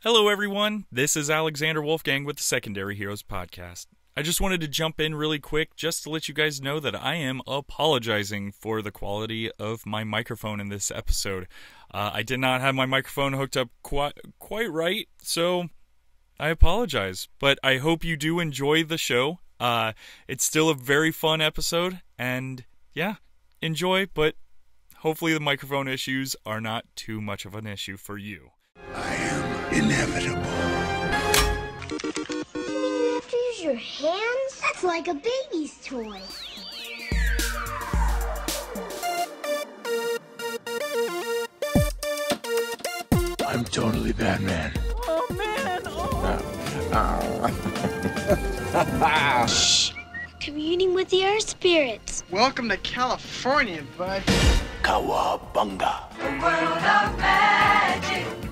Hello, everyone. This is Alexander Wolfgang with the Secondary Heroes Podcast. I just wanted to jump in really quick just to let you guys know that I am apologizing for the quality of my microphone in this episode. I did not have my microphone hooked up quite right, so I apologize. But I hope you do enjoy the show. It's still a very fun episode, and yeah, enjoy, but hopefully the microphone issues are not too much of an issue for you. I am inevitable. You have to use your hands? That's like a baby's toy. I'm totally Batman. Oh, man. Shh. Communing with the earth spirits. Welcome to California, bud. Cowabunga.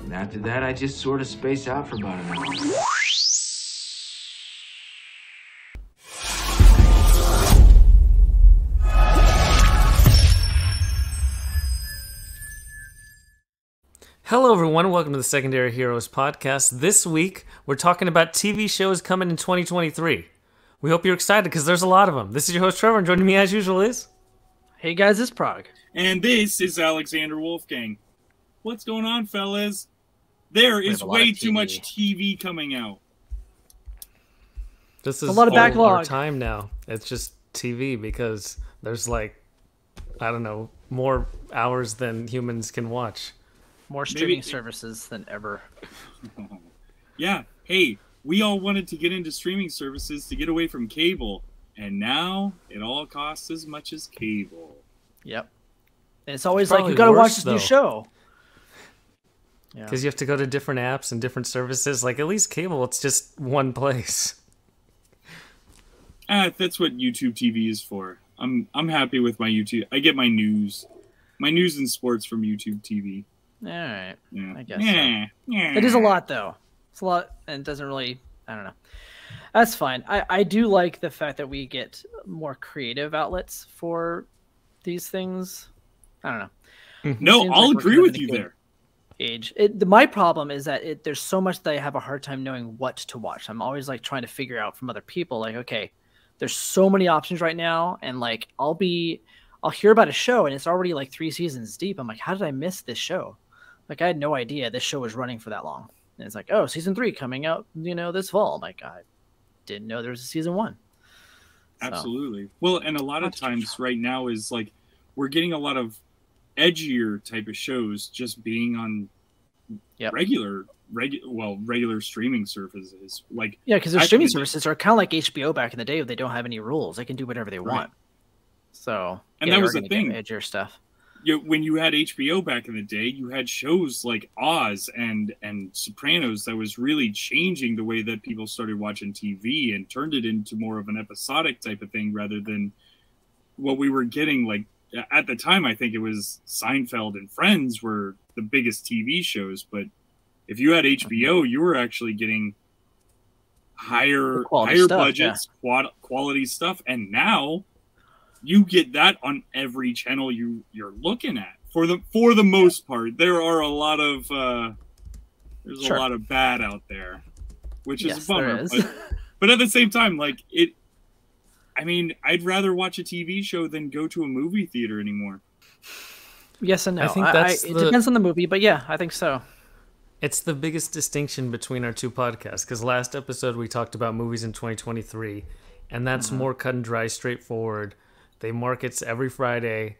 And after that, I just sort of space out for about an hour. Hello, everyone. Welcome to the Secondary Heroes Podcast. This week, we're talking about TV shows coming in 2023. We hope you're excited because there's a lot of them. This is your host, Trevor, and joining me as usual is... Hey guys, it's Prague. And this is Alexander Wolfgang. What's going on, fellas? There is way too much TV coming out. This is a lot of our backlog. time now. It's just TV because there's more hours than humans can watch. More streaming services than ever. Yeah, hey, we all wanted to get into streaming services to get away from cable, and now it all costs as much as cable. Yep. And it's always Probably like, you gotta watch worse, this though. new show. Yeah. Because you have to go to different apps and different services. Like, at least cable, it's just one place. That's what YouTube TV is for. I'm happy with my YouTube. I get my news and sports from YouTube TV. Alright. Yeah. I guess so. It is a lot, though. It's a lot, and it doesn't really... I don't know. That's fine. I do like the fact that we get more creative outlets for these things. I don't know. No, Seems I'll like we're agree kind of with in a you good there. Age. My problem is that there's so much that I have a hard time knowing what to watch. I'm always like trying to figure out from other people, like, okay, there's so many options right now, and like I'll hear about a show and it's already like 3 seasons deep. I'm like, how did I miss this show? Like, I had no idea this show was running for that long. And it's like, oh, season 3 coming out, this fall. I'm like, I didn't know there was a season 1. So, Absolutely. Well, and a lot of times right now is like we're getting a lot of edgier type of shows just being on regular streaming services. Like, yeah, because their streaming services are kind of like HBO back in the day. They don't have any rules. They can do whatever they want. So, and that was the thing. Edgier stuff. When you had HBO back in the day, you had shows like Oz and Sopranos that was really changing the way that people started watching TV and turned it into more of an episodic type of thing rather than what we were getting. Like at the time, I think it was Seinfeld and Friends were the biggest TV shows. But if you had HBO, you were actually getting higher budgets, quality stuff. And now you get that on every channel you're looking at. For the most part, there are a lot of a lot of bad out there, which is a bummer. But at the same time, like I'd rather watch a TV show than go to a movie theater anymore. Yes and no. I think it depends on the movie, but yeah, I think so. It's the biggest distinction between our two podcasts, because last episode we talked about movies in 2023, and that's more cut and dry, straightforward. They markets every Friday.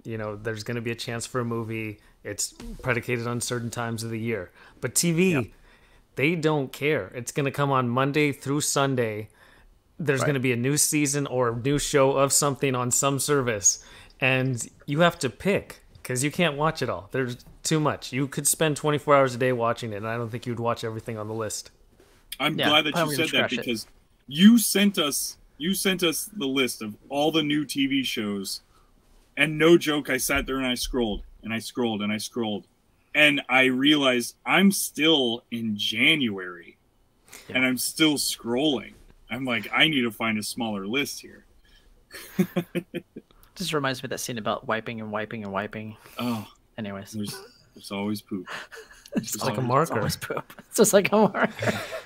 There's going to be a chance for a movie. It's predicated on certain times of the year. But TV, they don't care. It's going to come on Monday through Sunday. There's going to be a new season or a new show of something on some service, and you have to pick because you can't watch it all. There's too much. You could spend 24 hours a day watching it, and I don't think you'd watch everything on the list. I'm glad that you said that because you sent us the list of all the new TV shows, and no joke, I sat there and I scrolled and I scrolled and I scrolled, and I realized I'm still in January, and I'm still scrolling. I'm like, I need to find a smaller list here. Just reminds me of that scene about wiping and wiping and wiping. Oh, anyways, there's always poop. It's like a marker. It's poop. It's just like a marker.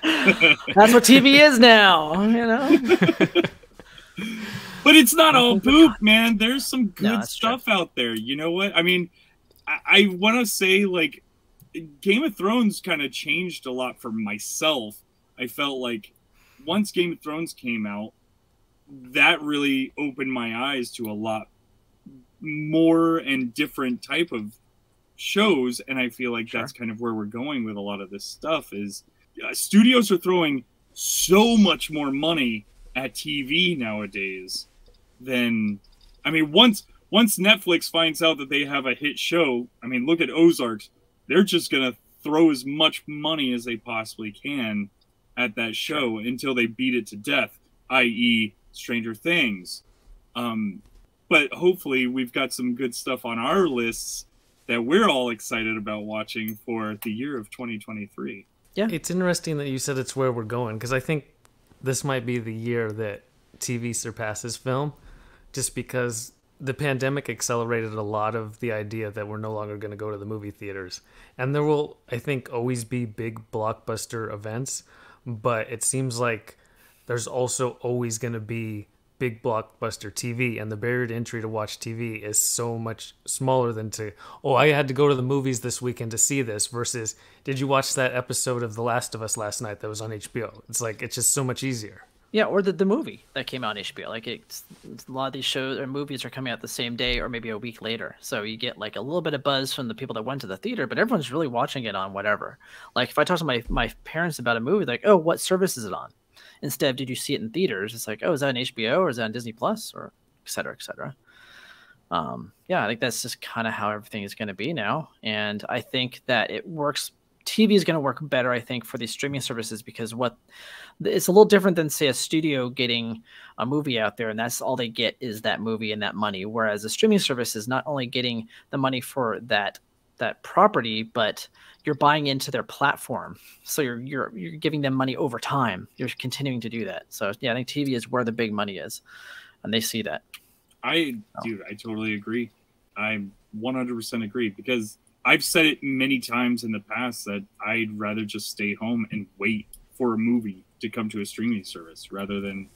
That's what TV is now, you know. But it's not all poop, man. There's some good that's stuff out there. You know what? I mean, I want to say, like, Game of Thrones kind of changed a lot for myself. I felt like once Game of Thrones came out, that really opened my eyes to a lot more and different type of shows. And I feel like that's kind of where we're going with a lot of this stuff is studios are throwing so much more money at TV nowadays than, I mean, once Netflix finds out that they have a hit show, I mean, look at Ozarks. They're just going to throw as much money as they possibly can at that show until they beat it to death, i.e. Stranger Things. But hopefully we've got some good stuff on our lists that we're all excited about watching for the year of 2023. Yeah. It's interesting that you said it's where we're going, because I think this might be the year that TV surpasses film, just because the pandemic accelerated a lot of the idea that we're no longer going to go to the movie theaters. And there will, I think, always be big blockbuster events, but it seems like there's also always going to be big blockbuster TV, and the barrier to entry to watch TV is so much smaller than I had to go to the movies this weekend to see this, versus did you watch that episode of The Last of Us last night that was on HBO? It's like, it's just so much easier. Yeah, or the movie that came out on HBO. Like, it's a lot of these shows or movies are coming out the same day or maybe a week later. So you get like a little bit of buzz from the people that went to the theater, but everyone's really watching it on whatever. Like, if I talk to my parents about a movie, like, oh, what service is it on? Instead of, did you see it in theaters? It's like, oh, is that on HBO or is that on Disney Plus or et cetera, et cetera. Yeah, I think that's just kind of how everything is going to be now. And I think that it works. TV is going to work better, I think, for these streaming services, because it's a little different than, say, a studio getting a movie out there and that's all they get is that movie and that money. Whereas a streaming service is not only getting the money for that property, but you're buying into their platform. So you're giving them money over time. You're continuing to do that. So yeah, I think TV is where the big money is, and they see that. I totally agree. I 100% agree, because I've said it many times in the past that I'd rather just stay home and wait for a movie to come to a streaming service rather than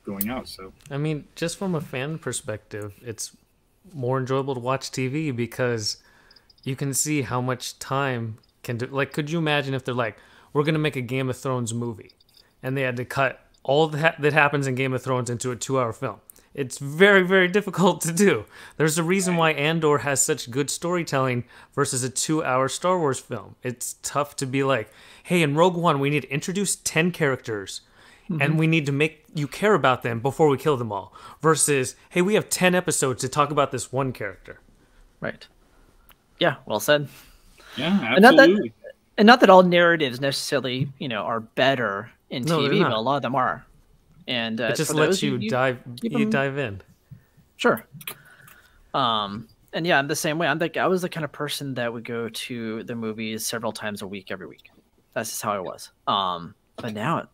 going out. So, I mean, just from a fan perspective, it's more enjoyable to watch TV because you can see how much time can do. Like, could you imagine if they're like, we're going to make a Game of Thrones movie, and they had to cut all that happens in Game of Thrones into a 2-hour film? It's very, very difficult to do. There's a reason why Andor has such good storytelling versus a 2-hour Star Wars film. It's tough to be like, hey, in Rogue One, we need to introduce 10 characters, and we need to make you care about them before we kill them all. Versus, hey, we have 10 episodes to talk about this one character. Right. Yeah, well said. Yeah, absolutely. And not that all narratives necessarily, are better in TV, but a lot of them are. And it just lets you dive in. Sure. And yeah, I'm the same way. I was the kind of person that would go to the movies several times a week, every week. That's just how I was. But now,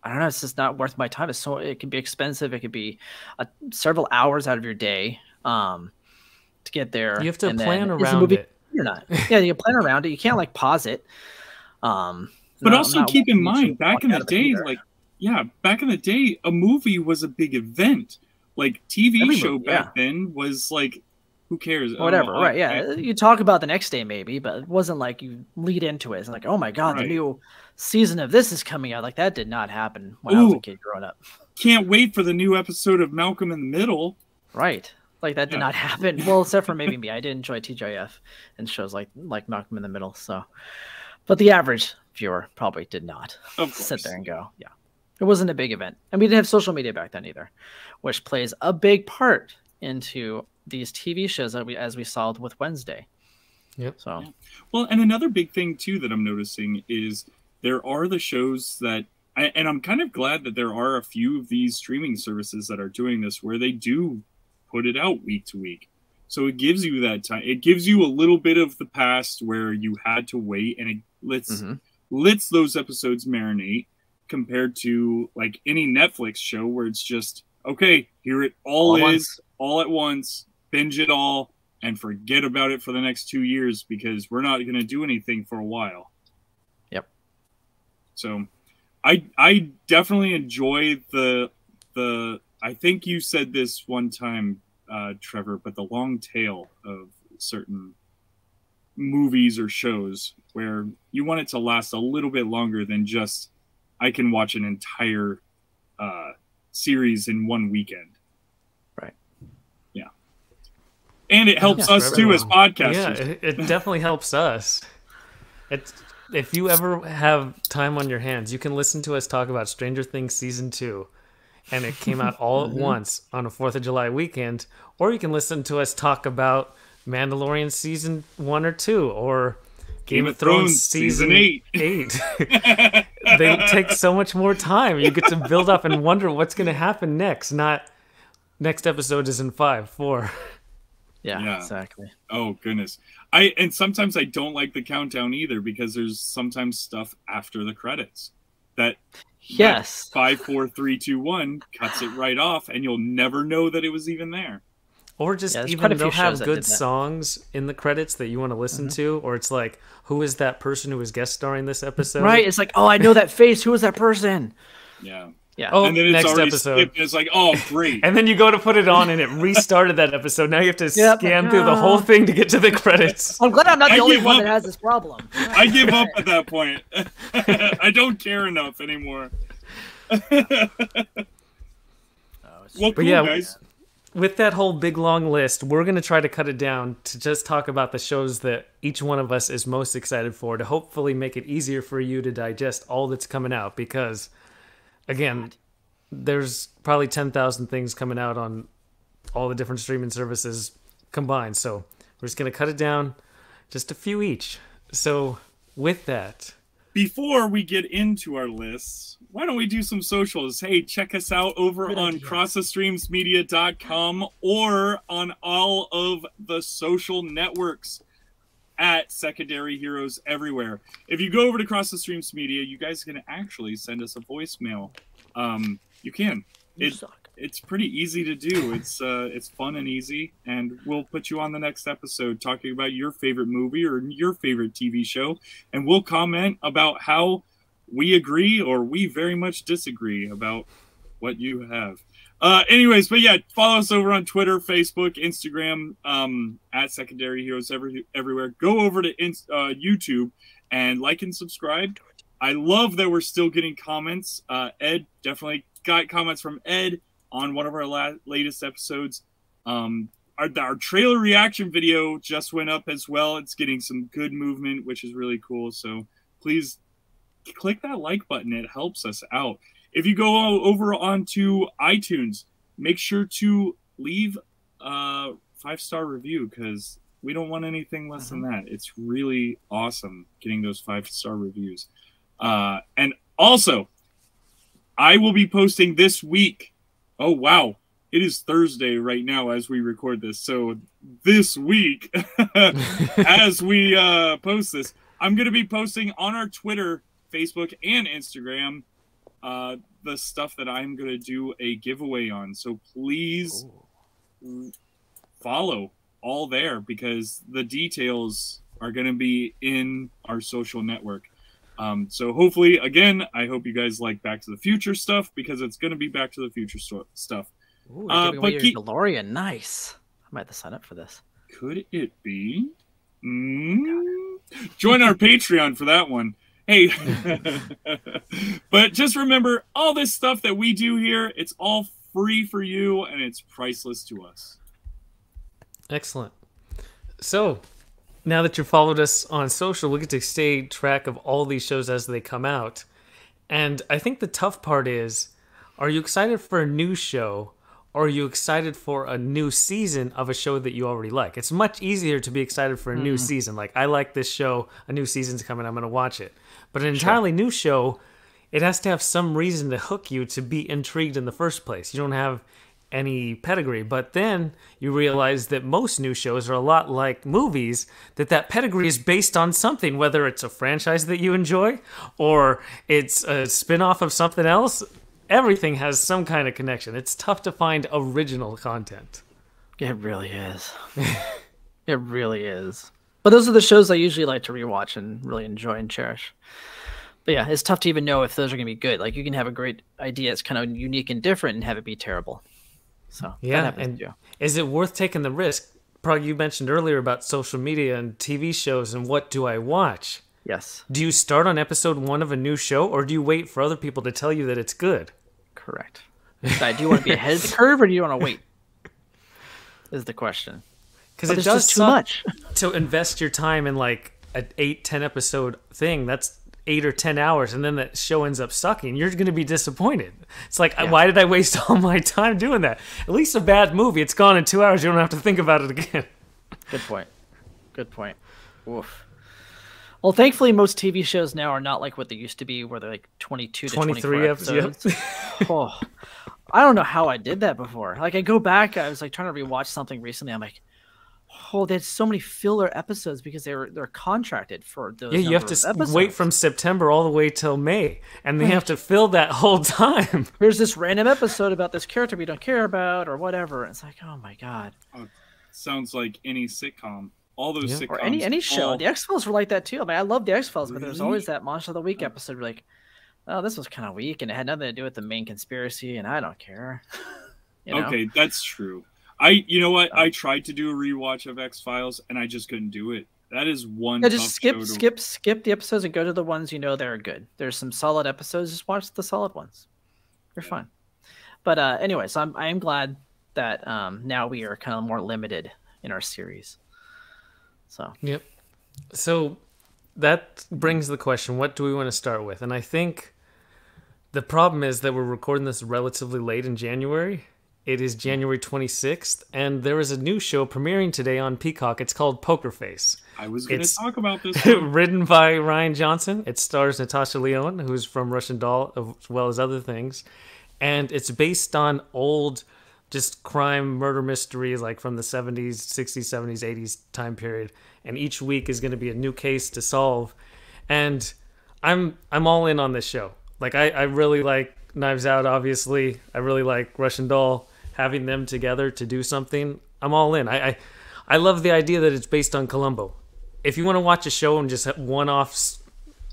I don't know. It's just not worth my time. It can be expensive. It could be several hours out of your day to get there. You have to plan around it. You're not. Yeah, you plan around it. You can't like pause it. But also keep in mind, back in the day, back in the day, a movie was a big event. Like TV show back then was like, who cares? Whatever, right? Yeah, you talk about the next day maybe, but it wasn't like you lead into it. It's like, oh my god, the new season of this is coming out. Like that did not happen when I was a kid growing up. Can't wait for the new episode of Malcolm in the Middle. Right. Like that did not happen. Well, except for maybe me. I did enjoy TGIF and shows like Malcolm in the Middle. So, but the average viewer probably did not sit there and go, yeah. It wasn't a big event. And we didn't have social media back then either, which plays a big part into these TV shows that as we saw with Wednesday. Yep. So, well, and another big thing too that I'm noticing is there are the shows that, and I'm kind of glad that there are a few of these streaming services that are doing this where they do put it out week to week. So it gives you that time. It gives you a little bit of the past where you had to wait, and it lets those episodes marinate compared to like any Netflix show where it's just, okay, here it all at once, binge it all, and forget about it for the next 2 years because we're not going to do anything for a while. Yep. So I definitely enjoy the I think you said this one time, Trevor, but the long tail of certain movies or shows where you want it to last a little bit longer than just I can watch an entire series in one weekend. Right. Yeah. And it helps us too as podcasters. Yeah, it definitely helps us. If you ever have time on your hands, you can listen to us talk about Stranger Things Season 2. And it came out all at once on a 4th of July weekend. Or you can listen to us talk about Mandalorian Season 1 or 2. Or Game of Thrones Season 8. They take so much more time. You get to build up and wonder what's going to happen next. Not next episode is in 5, 4. Yeah, exactly. Oh goodness. And sometimes I don't like the countdown either because there's sometimes stuff after the credits that 5, 4, 3, 2, 1 cuts it right off, and you'll never know that it was even there. Or just even they'll have good songs in the credits that you want to listen to, or it's like, who is that person who was guest starring this episode? Right, it's like, oh, I know that face. Who is that person? Yeah. Yeah. Oh, and then it's next already episode. skipped. It's like, oh, great. And then you go to put it on, and it restarted that episode. Now you have to scan through the whole thing to get to the credits. I'm glad I'm not the only one that has this problem. I give up at that point. I don't care enough anymore. Well, cool, guys. With that whole big long list, we're going to try to cut it down to just talk about the shows that each one of us is most excited for to hopefully make it easier for you to digest all that's coming out because, again, there's probably 10,000 things coming out on all the different streaming services combined. So we're just going to cut it down just a few each. So with that... Before we get into our lists, why don't we do some socials? Hey, check us out over on crossthestreamsmedia.com or on all of the social networks at Secondary Heroes everywhere. If you go over to Cross the Streams Media, you guys can actually send us a voicemail. You can. It's pretty easy to do. It's fun and easy, and we'll put you on the next episode talking about your favorite movie or your favorite TV show, and we'll comment about how we agree or we very much disagree about what you have. Anyways, but yeah, follow us over on Twitter, Facebook, Instagram, at Secondary Heroes everywhere. Go over to YouTube and like and subscribe. I love that we're still getting comments. Ed definitely got comments from Ed on one of our latest episodes. Our trailer reaction video just went up as well. It's getting some good movement, which is really cool. So please click that like button. It helps us out. If you go over onto iTunes, make sure to leave a 5-star review because we don't want anything less than that. It's really awesome getting those 5-star reviews. And also, I will be posting this week. Oh, wow. It is Thursday right now as we record this. So this week, as we post this, I'm going to be posting on our Twitter, Facebook, and Instagram the stuff that I'm going to do a giveaway on. So please follow all there because the details are going to be in our social network. So hopefully, again, I hope you guys like Back to the Future stuff because it's going to be Back to the Future stuff. Ooh, giving away your DeLorean. Nice. I might have to sign up for this. Could it be? Join our Patreon for that one. Hey, but just remember, all this stuff that we do here, it's all free for you and it's priceless to us. Excellent. So, now that you've followed us on social, we get to stay track of all these shows as they come out. And I think the tough part is, are you excited for a new show or are you excited for a new season of a show that you already like? It's much easier to be excited for a new season. Like, I like this show, a new season's coming, I'm going to watch it. But an entirely new show, it has to have some reason to hook you to be intrigued in the first place. You don't have any pedigree, but then you realize that most new shows are a lot like movies, that pedigree is based on something, whether it's a franchise that you enjoy or it's a spin-off of something else. Everything has some kind of connection. It's tough to find original content. It really is. It really is. But those are the shows I usually like to rewatch and really enjoy and cherish. But yeah, it's tough to even know if those are going to be good. Like you can have a great idea, it's kind of unique and different, and have it be terrible. So yeah, and is it worth taking the risk? Probably you mentioned earlier about social media and TV shows and what do I watch? Yes. Do you start on episode 1 of a new show, or do you wait for other people to tell you that it's good? Correct. Do you want to be ahead of the curve, or do you want to wait? Is the question. Because it does just too much to invest your time in like an 8-10 episode thing. That's 8 or 10 hours, and then that show ends up sucking. You're going to be disappointed. It's like, why did I waste all my time doing that? At least a bad movie, it's gone in 2 hours. You don't have to think about it again. Good point. Good point. Oof. Well, thankfully, most TV shows now are not like what they used to be, where they're like 22 to 23 episodes. Oh, I don't know how I did that before. Like, I go back, I was like trying to rewatch something recently. I'm like, oh, they had so many filler episodes because they're contracted for those. Yeah, you have to wait from September all the way till May, and they have to fill that whole time. Here's this random episode about this character we don't care about or whatever. It's like, oh my god. Sounds like any sitcom. All those sitcoms. Or any show. The X-Files were like that too. I mean, I love the X-Files, but there's always that Monster of the Week episode where like, oh, this was kind of weak, and it had nothing to do with the main conspiracy, and I don't care. You know? Okay, that's true. You know what? I tried to do a rewatch of X-Files, and I just couldn't do it. That is one. Yeah, just skip the episodes and go to the ones you know that are good. There's some solid episodes. Just watch the solid ones. You're fine. But anyways, I am glad that now we are kind of more limited in our series. So yep. So that brings the question: what do we want to start with? And I think the problem is that we're recording this relatively late in January. It is January 26th, and there is a new show premiering today on Peacock. It's called Poker Face. I was going to talk about this. Written by Rian Johnson. It stars Natasha Lyonne, who's from Russian Doll, as well as other things. And it's based on old just crime, murder mysteries, like from the 70s, 60s, 70s, 80s time period. And each week is going to be a new case to solve. And I'm all in on this show. Like, I really like Knives Out, obviously. I really like Russian Doll. Having them together to do something, I'm all in. I love the idea that it's based on Columbo. If you want to watch a show and just have one-off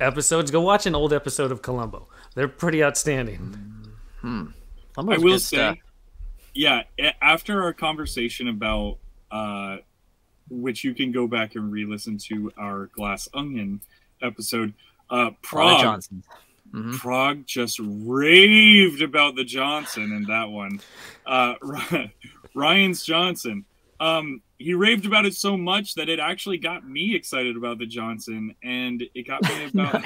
episodes, go watch an old episode of Columbo. They're pretty outstanding. I will say, yeah, after our conversation about, which you can go back and re-listen to our Glass Onion episode, Prague. Prague just raved about the Johnson in that one. Ryan's Johnson. He raved about it so much that it actually got me excited about the Johnson, and it got me about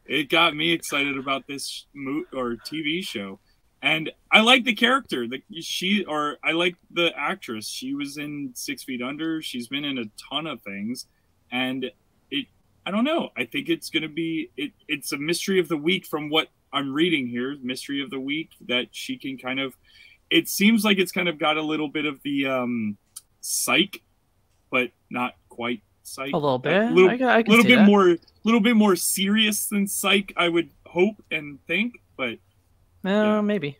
it got me excited about this TV show. And I like the character. I like the actress. She was in 6 Feet Under. She's been in a ton of things, and I don't know. I think it's going to be it's a mystery of the week from what I'm reading here. Mystery of the week that she can kind of. It seems like it's kind of got a little bit of the Psych, but not quite Psych. A little bit. A little bit more serious than Psych. I would hope and think, but maybe.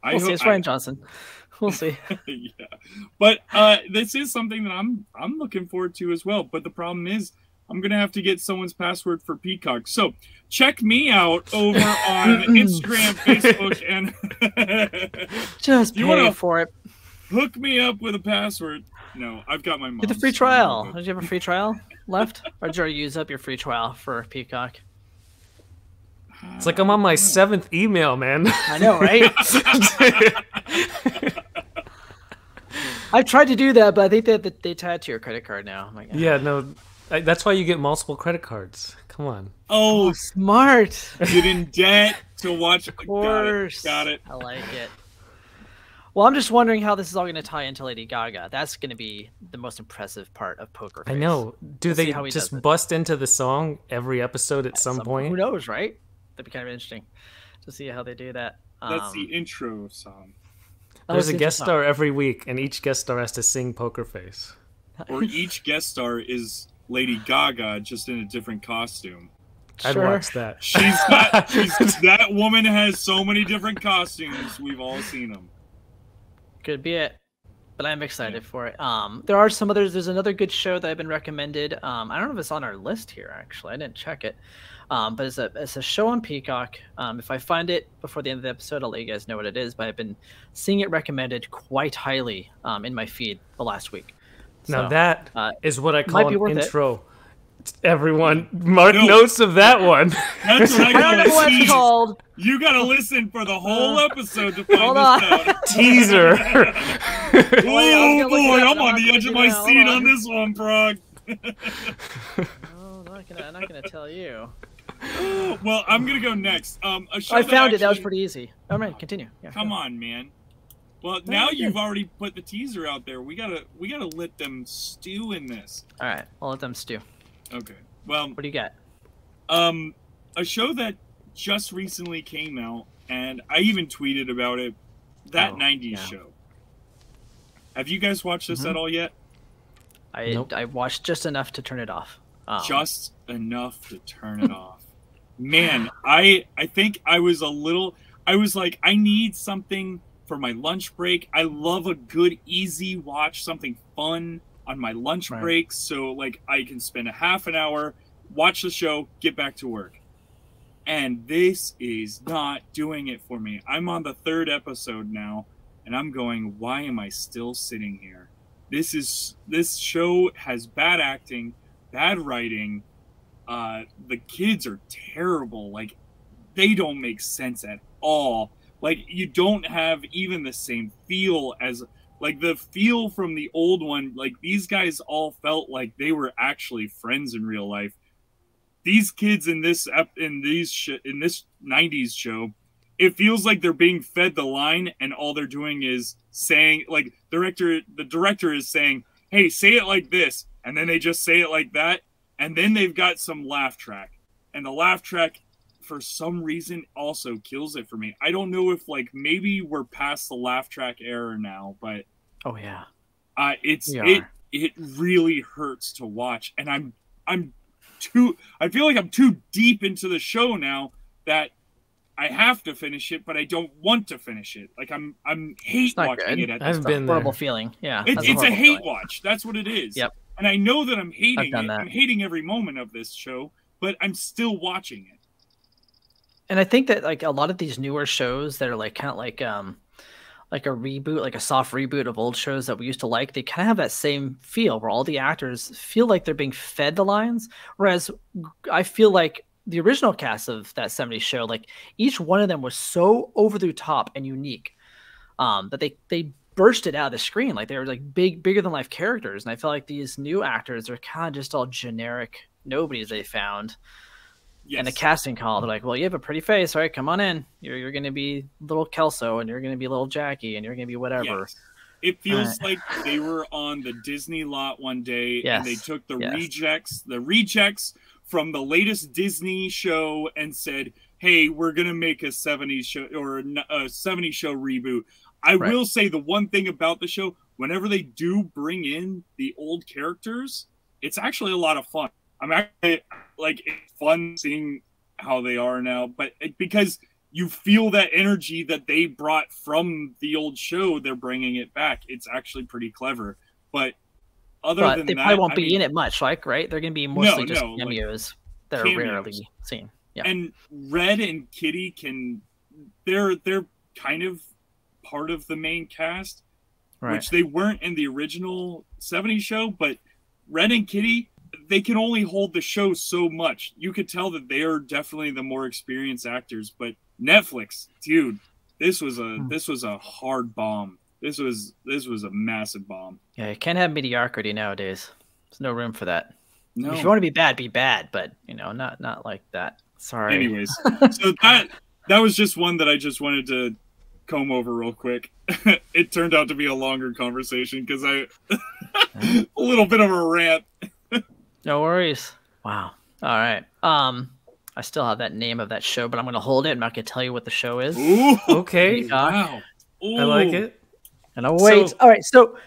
We'll see. It's Rian Johnson. We'll see. Yeah, but this is something that I'm looking forward to as well. But the problem is, I'm going to have to get someone's password for Peacock. So check me out over on Instagram, Facebook, and just pay for it. Hook me up with a password. No, I've got my mom's. Get the free trial. Did you have a free trial left? Or did you already use up your free trial for Peacock? It's like I'm on my 7th email, man. I know, right? I've tried to do that, but I think that they tie it to your credit card now. Oh my God. Yeah, no. That's why you get multiple credit cards. Come on. Oh, smart. Get in debt to watch. Of course. Got it. I like it. Well, I'm just wondering how this is all going to tie into Lady Gaga. That's going to be the most impressive part of Poker Face. I know. Do they just bust into the song every episode at some point? Who knows, right? That'd be kind of interesting to see how they do that. That's the intro song. There's a guest star every week, and each guest star has to sing Poker Face. Or each guest star is Lady Gaga, just in a different costume. I'd watch that. That woman has so many different costumes. We've all seen them. Could be it. but I'm excited for it. There are some others. There's another good show that I've been recommended. I don't know if it's on our list here, actually. I didn't check it. But it's a show on Peacock. If I find it before the end of the episode, I'll let you guys know what it is. But I've been seeing it recommended quite highly in my feed the last week. Now So, that is what I call be an worth it. intro. Everyone, mark notes of that one. That's what I I don't know gotta what see. it's called. You gotta listen for the whole episode to find Hold this on. out. Teaser. Oh gonna look boy, it up. I'm on the edge of my Hold seat on. on this one, Prog. Oh, I'm not gonna tell you. Well, I'm gonna go next. A show I found it. That was actually- pretty easy. All right, continue. Yeah, Come go. on, man. Well, now good. you've already put the teaser out there. We gotta let them stew in this. All right, I'll let them stew. Okay. Well, What do you got? a show that just recently came out, and I even tweeted about it. That Oh, 90s yeah. show. Have you guys watched this Mm-hmm. at all yet? Nope. I watched just enough to turn it off. Just enough to turn it off. Man, I think I was like, I need something for my lunch break. I love a good easy watch, something fun on my lunch Right. break, so like I can spend a half an hour, watch the show, get back to work. And this is not doing it for me. I'm on the 3rd episode now, and I'm going, why am I still sitting here? This show has bad acting, bad writing. The kids are terrible. Like, they don't make sense at all. Like, you don't have even the same feel as, like, the feel from the old one. Like, these guys all felt like they were actually friends in real life. These kids in this 90s show, it feels like they're being fed the line, and all they're doing is saying, like, the director is saying, hey, say it like this, and then they just say it like that, and then they've got some laugh track, and the laugh track for some reason also kills it for me. I don't know if, like, maybe we're past the laugh track era now, but Oh yeah. it really hurts to watch, and I feel like I'm too deep into the show now that I have to finish it, but I don't want to finish it. Like, I'm hate not watching good. it at I've this been time. Horrible there. feeling. Yeah. It's that's a horrible hate feeling. watch. That's what it is. Yep. And I know that I'm hating done it. that. I'm hating every moment of this show, but I'm still watching it. And I think that like a lot of these newer shows that are like kind of like a reboot, like a soft reboot of old shows that we used to like, they kind of have that same feel where all the actors feel like they're being fed the lines. Whereas I feel like the original cast of that 70s show, like each one of them was so over the top and unique that they bursted out of the screen. Like they were like bigger than life characters. And I feel like these new actors are kind of just all generic nobodies they found. Yes. And the casting call, they're like, well, you have a pretty face. All right, come on in. You're going to be little Kelso, and you're going to be little Jackie, and you're going to be whatever. Yes. It feels like they were on the Disney lot one day, and they took the rejects from the latest Disney show and said, hey, we're going to make a 70s show or a 70s show reboot. I will say the one thing about the show, whenever they do bring in the old characters, it's actually a lot of fun. I'm actually like, it's fun seeing how they are now, but because you feel that energy that they brought from the old show, they're bringing it back. It's actually pretty clever. But But than they that, probably won't I be mean, in it much, like, right? They're going to be mostly just like, cameos that are cameos. rarely seen. Yeah. And Red and Kitty they're kind of part of the main cast, which they weren't in the original 70s show, but Red and Kitty, they can only hold the show so much. You could tell that they are definitely the more experienced actors, but Netflix, dude, this was a hard bomb. This was a massive bomb. Yeah, you can't have mediocrity nowadays. There's no room for that. No. If you want to be bad, but not like that. Sorry. Anyways, so that was just one that I just wanted to comb over real quick. It turned out to be a longer conversation because a little bit of a rant. No worries. Wow. All right. I still have that name of that show, but I'm going to hold it. I'm not going to tell you what the show is. Ooh, Okay. wow. Ooh. I like it. And I'll wait. So- All right. So,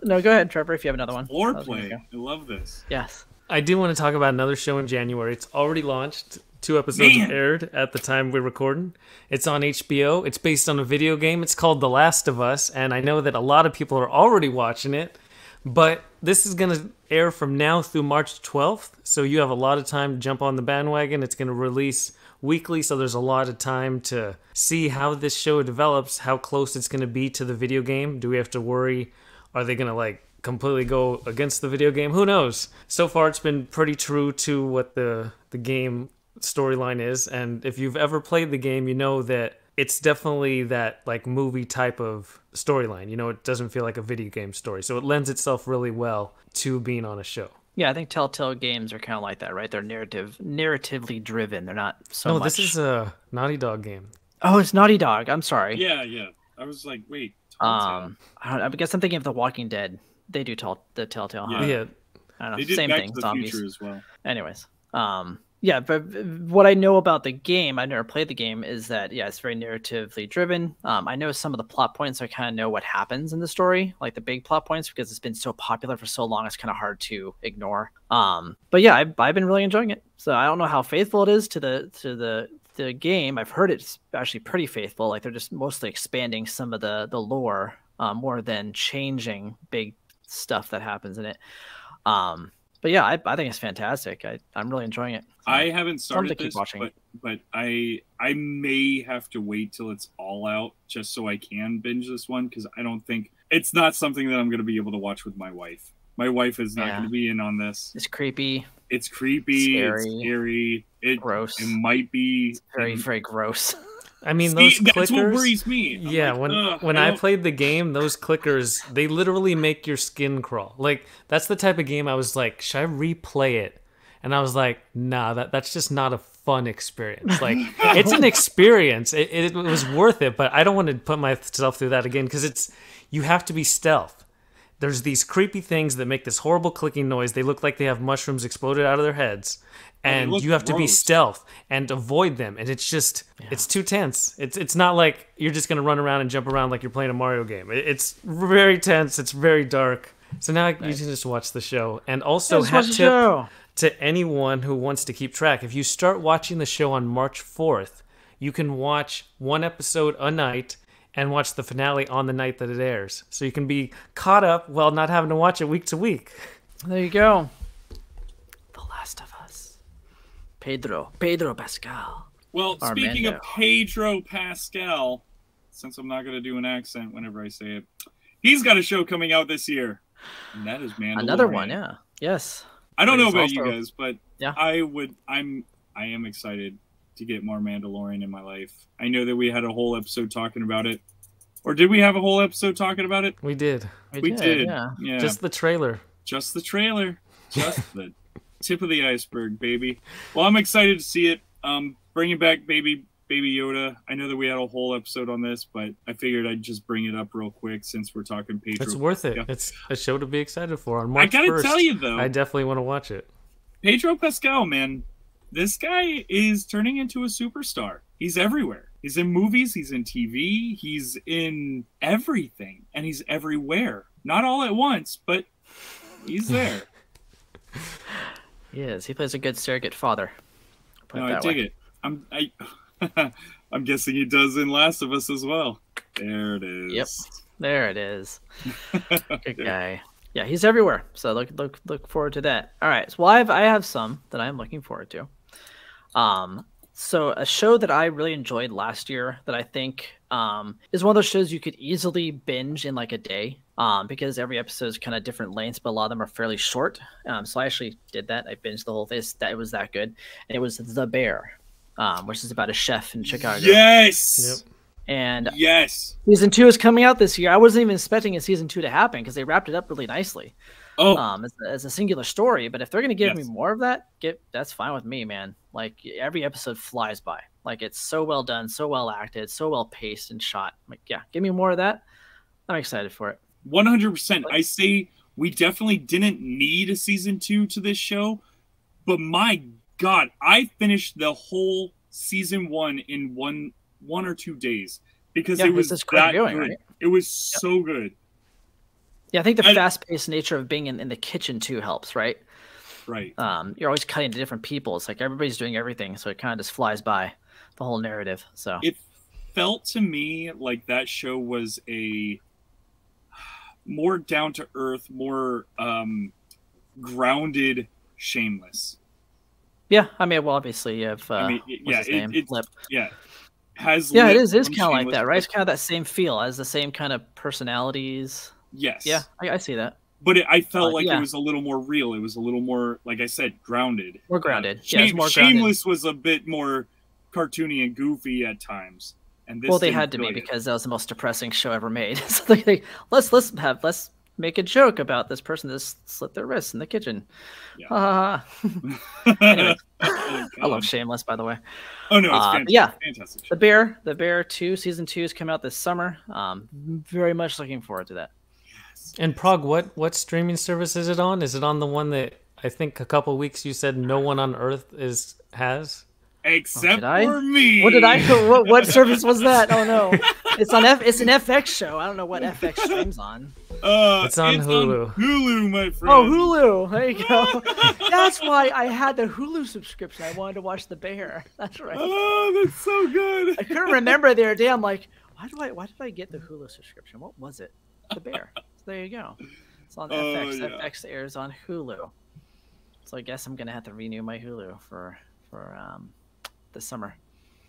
no, go ahead, Trevor, if you have another one. Foreplay. I love this. Yes. I do want to talk about another show in January. It's already launched 2 episodes Man. aired at the time we're recording. It's on HBO. It's based on a video game. It's called The Last of Us, and I know that a lot of people are already watching it, but this is going to air from now through March 12th, so you have a lot of time to jump on the bandwagon. It's going to release weekly, so there's a lot of time to see how this show develops, how close it's going to be to the video game. Do we have to worry? Are they going to like completely go against the video game? Who knows? So far, it's been pretty true to what the game storyline is, and if you've ever played the game, you know that it's definitely that like movie type of storyline. You know, it doesn't feel like a video game story, so it lends itself really well to being on a show. Yeah, I think Telltale games are kind of like that, right? They're narratively driven. They're not so much. No, this is a Naughty Dog game. Oh, it's Naughty Dog. I'm sorry. Yeah. I was like, wait. I guess I'm thinking of The Walking Dead. They do the Telltale. Huh? Yeah. I don't know. They did Same Back thing. to the Zombies. Future as well. Anyways, yeah, but what I know about the game, I never played the game, is that yeah, it's very narratively driven. I know some of the plot points. I kind of know what happens in the story, like the big plot points, because it's been so popular for so long. It's kind of hard to ignore. But yeah, I've been really enjoying it. So I don't know how faithful it is to the game. I've heard it's actually pretty faithful. Like they're just mostly expanding some of the lore more than changing big stuff that happens in it. But yeah, I think it's fantastic. I'm really enjoying it. So I haven't started keep this, watching. but I may have to wait till it's all out just so I can binge this one, because I don't think it's not something that I'm going to be able to watch with my wife. My wife is not going to be in on this. It's creepy. It's creepy. Scary. It's scary. Gross. It might be It's very, very gross. I mean, those clickers. That's what worries me. I'm yeah, like, when I played the game, those clickers, they literally make your skin crawl. Like, that's the type of game I was like, should I replay it? And I was like, nah, that's just not a fun experience. Like, it's an experience. It was worth it, but I don't want to put myself through that again, because you have to be stealth. There's these creepy things that make this horrible clicking noise. They look like they have mushrooms exploded out of their heads. And you have to be stealth and avoid them. And it's just, it's too tense. It's not like you're just going to run around and jump around like you're playing a Mario game. It's very tense. It's very dark. So now you can just watch the show. And also, hat tip to anyone who wants to keep track. If you start watching the show on March 4th, you can watch one episode a night and watch the finale on the night that it airs. So you can be caught up while not having to watch it week to week. There you go. The Last of Us. Pedro Pascal. Well, speaking Armando. of Pedro Pascal, since I'm not going to do an accent whenever I say it, he's got a show coming out this year, and that is Mandalorian. Another one, yeah. Yes. I don't know There's about you also- guys, but Yeah. I am excited to get more Mandalorian in my life. I know that we had a whole episode talking about it. Or did we have a whole episode talking about it? We did. We did. Yeah. Just the trailer. Just the trailer. Just the tip of the iceberg, baby. Well, I'm excited to see it. Bringing back Baby Yoda. I know that we had a whole episode on this, but I figured I'd just bring it up real quick since we're talking Pedro. It's worth it. Yeah. It's a show to be excited for. On March I gotta 1st, tell you, though. I definitely want to watch it. Pedro Pascal, man. This guy is turning into a superstar. He's everywhere. He's in movies, he's in TV, he's in everything, and he's everywhere. Not all at once, but he's there. He is. He plays a good surrogate father. Put it I that dig way. it. I'm guessing he does in Last of Us as well. There it is. Yep. There it is. Good guy. Yeah, he's everywhere. So look forward to that. All right. So I have some that I'm looking forward to. So a show that I really enjoyed last year that I think is one of those shows you could easily binge in like a day, because every episode is kind of different lengths, but a lot of them are fairly short. So I actually did that. I binged the whole thing. That was that good, and it was The Bear, which is about a chef in Chicago. Yes. Yep. And Yes. season 2 is coming out this year. I wasn't even expecting a season 2 to happen because they wrapped it up really nicely. Oh, As a singular story, but if they're gonna give me Yes. more of that, that's fine with me, man. Like every episode flies by. Like it's so well done, so well acted, so well paced and shot. Like yeah, give me more of that. I'm excited for it. 100%. I say we definitely didn't need a season 2 to this show, but my God, I finished the whole season 1 in one or 2 days because it was just quick that going, good. right? It was so good. Yeah, I think the fast paced nature of being in the kitchen too helps, right? Right. You're always cutting to different people. It's like everybody's doing everything, so it kind of just flies by the whole narrative. So It felt to me like that show was a more down to earth, more grounded Shameless. yeah, I mean, well, obviously you have Yeah, what's his name? Lip. yeah. Has Yeah, it Lip is from kind of like Shameless, that, right? but- It's kind of that same feel, as the same kind of personalities. Yes. Yeah, I see that. But I felt like yeah. it was a little more real. It was a little more, like I said, grounded. More grounded. Yeah, it's more grounded. Shameless was a bit more cartoony and goofy at times. And this Well, they didn't had to feel be like it. because that was the most depressing show ever made. So let's make a joke about this person that slit their wrists in the kitchen. Yeah. Anyway, Oh, I love God. Shameless, by the way. Oh no, it's fantastic. yeah. Fantastic show. The Bear 2 season 2 is coming out this summer. Very much looking forward to that. And Prague, what streaming service is it on? Is it on the one that I think a couple weeks you said no one on Earth has? Except did I? for me. What did I? What service was that? Oh no, it's an FX show. I don't know what FX streams on. It's on Hulu. Hulu, my friend. Oh, Hulu. There you go. That's why I had the Hulu subscription. I wanted to watch The Bear. That's right. Oh, that's so good. I couldn't remember the other day. I'm like, why did I get the Hulu subscription? What was it? The Bear. So there you go. It's on FX. yeah. FX airs on Hulu. So I guess I'm gonna have to renew my Hulu for this summer.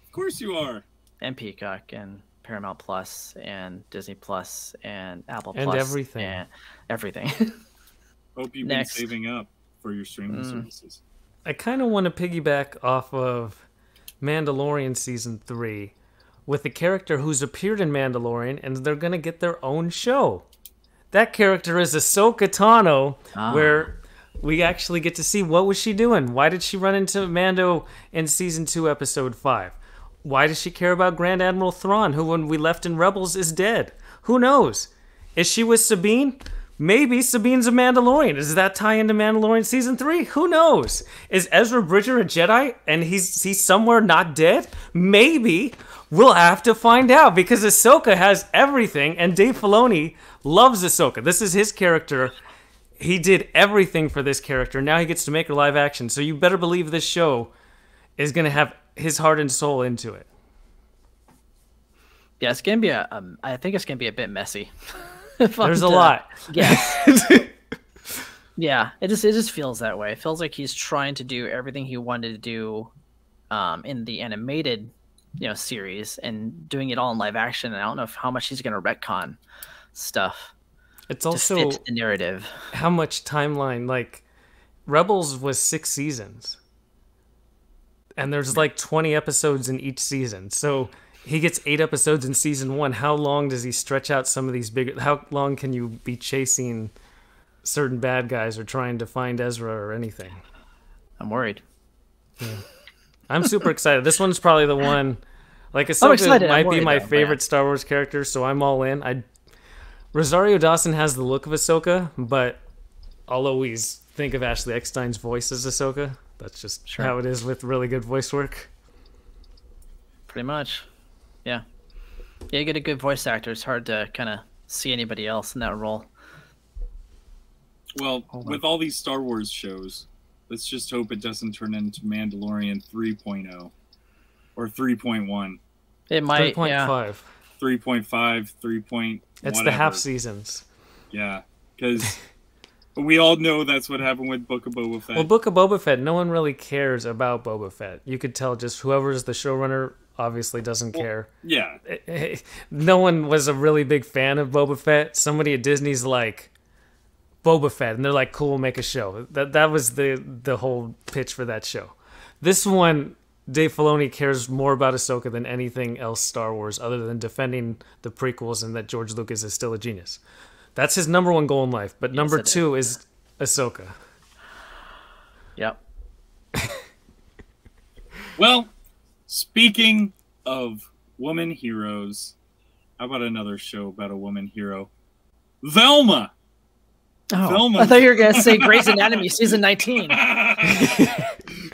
Of course you are. And Peacock and Paramount Plus and Disney Plus and Apple And Plus everything. and everything. Hope you've Next. been saving up for your streaming services. I kind of want to piggyback off of Mandalorian season 3 with a character who's appeared in Mandalorian, and they're gonna get their own show. That character is Ahsoka Tano, where we actually get to see what was she doing. Why did she run into Mando in season 2, episode 5? Why does she care about Grand Admiral Thrawn, who when we left in Rebels is dead? Who knows? Is she with Sabine? Maybe Sabine's a Mandalorian. Does that tie into Mandalorian season 3? Who knows? Is Ezra Bridger a Jedi and he's somewhere not dead? Maybe. We'll have to find out because Ahsoka has everything and Dave Filoni loves Ahsoka. This is his character. He did everything for this character. Now he gets to make her live action. So you better believe this show is going to have his heart and soul into it. Yeah, it's gonna be I think it's gonna be a bit messy. There's a lot. Yes. Yeah, it just feels that way. It feels like he's trying to do everything he wanted to do in the animated, series and doing it all in live action. And I don't know how much he's gonna retcon stuff. It's to also fit the narrative. how much timeline. Like Rebels was 6 seasons, and there's like 20 episodes in each season. So he gets 8 episodes in season 1. How long does he stretch out some of these bigger? How long can you be chasing certain bad guys or trying to find Ezra or anything? I'm worried. I'm super excited. This one's probably the one. Like I'm Ahsoka excited. I'm might be worried, my though, favorite Star Wars character, so I'm all in. Rosario Dawson has the look of Ahsoka, but I'll always think of Ashley Eckstein's voice as Ahsoka. That's just how it is with really good voice work. Pretty much. Yeah. Yeah, you get a good voice actor. It's hard to kind of see anybody else in that role. Well, with all these Star Wars shows, let's just hope it doesn't turn into Mandalorian 3.0 or 3.1. It might. 3.5. Yeah. 3.5, 3. It's the half seasons. Yeah, because we all know that's what happened with Book of Boba Fett. Well, Book of Boba Fett, no one really cares about Boba Fett. You could tell just whoever's the showrunner obviously doesn't care. Yeah. No one was a really big fan of Boba Fett. Somebody at Disney's like, Boba Fett, and they're like, cool, we'll make a show. That was the whole pitch for that show. This one, Dave Filoni cares more about Ahsoka than anything else Star Wars, other than defending the prequels and that George Lucas is still a genius. That's his number one goal in life. But number 2 is Ahsoka. Yep. Well, speaking of woman heroes, how about another show about a woman hero? Velma! Oh, Velma. I thought you were going to say Grey's Anatomy season 19.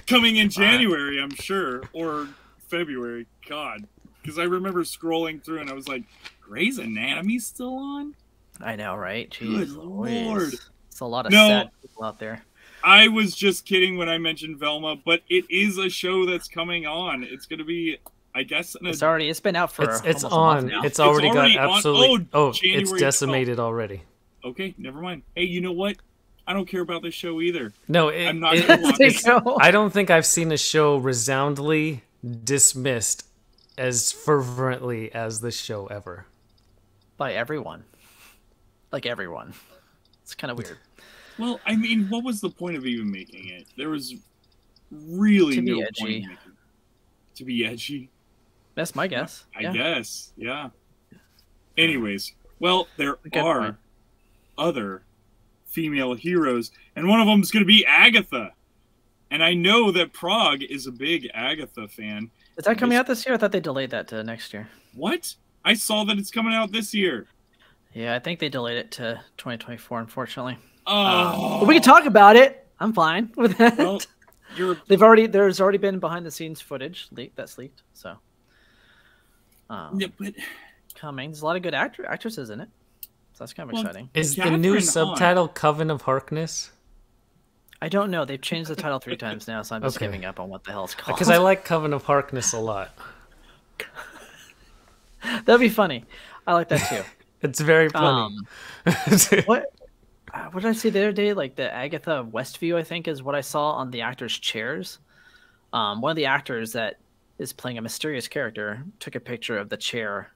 Coming in January, I'm sure, or February. God, because I remember scrolling through and I was like, Grey's Anatomy's still on? I know, right? Jeez, Good Louise. Lord. It's a lot of No. sad people out there. I was just kidding when I mentioned Velma, but it is a show that's coming on. It's going to be, I guess, it's been out for it's almost a on. month now. It's already got already on- absolutely. oh, It's January decimated already. Okay, never mind. Hey, you know what? I don't care about this show either. No, I'm not gonna watch There it. you go. I don't think I've seen a show resoundingly dismissed as fervently as this show ever. By everyone. Like everyone. It's kind of weird. Well, I mean, what was the point of even making it? There was really To be no edgy. point in making it. To be edgy? That's my guess. I guess, yeah. Anyways, well, there Good are point. other female heroes, and one of them is going to be Agatha. And I know that Prague is a big Agatha fan. Is that coming out this year? I thought they delayed that to next year. What? I saw that it's coming out this year. Yeah, I think they delayed it to 2024, unfortunately. Oh, But we can talk about it. I'm fine with that. well, you're There's already been behind the scenes footage that's leaked, so yeah, but coming. There's a lot of good actresses in it, so that's kind of Well, exciting. Is the Catherine new Hahn. subtitle Coven of Harkness? I don't know. They've changed the title 3 times now, so I'm just Okay. giving up on what the hell it's called. Because I like Coven of Harkness a lot. That'd be funny. I like that too. It's very funny. What did I see the other day? Like the Agatha Westview, I think, is what I saw on the actors' chairs. One of the actors that is playing a mysterious character took a picture of the chair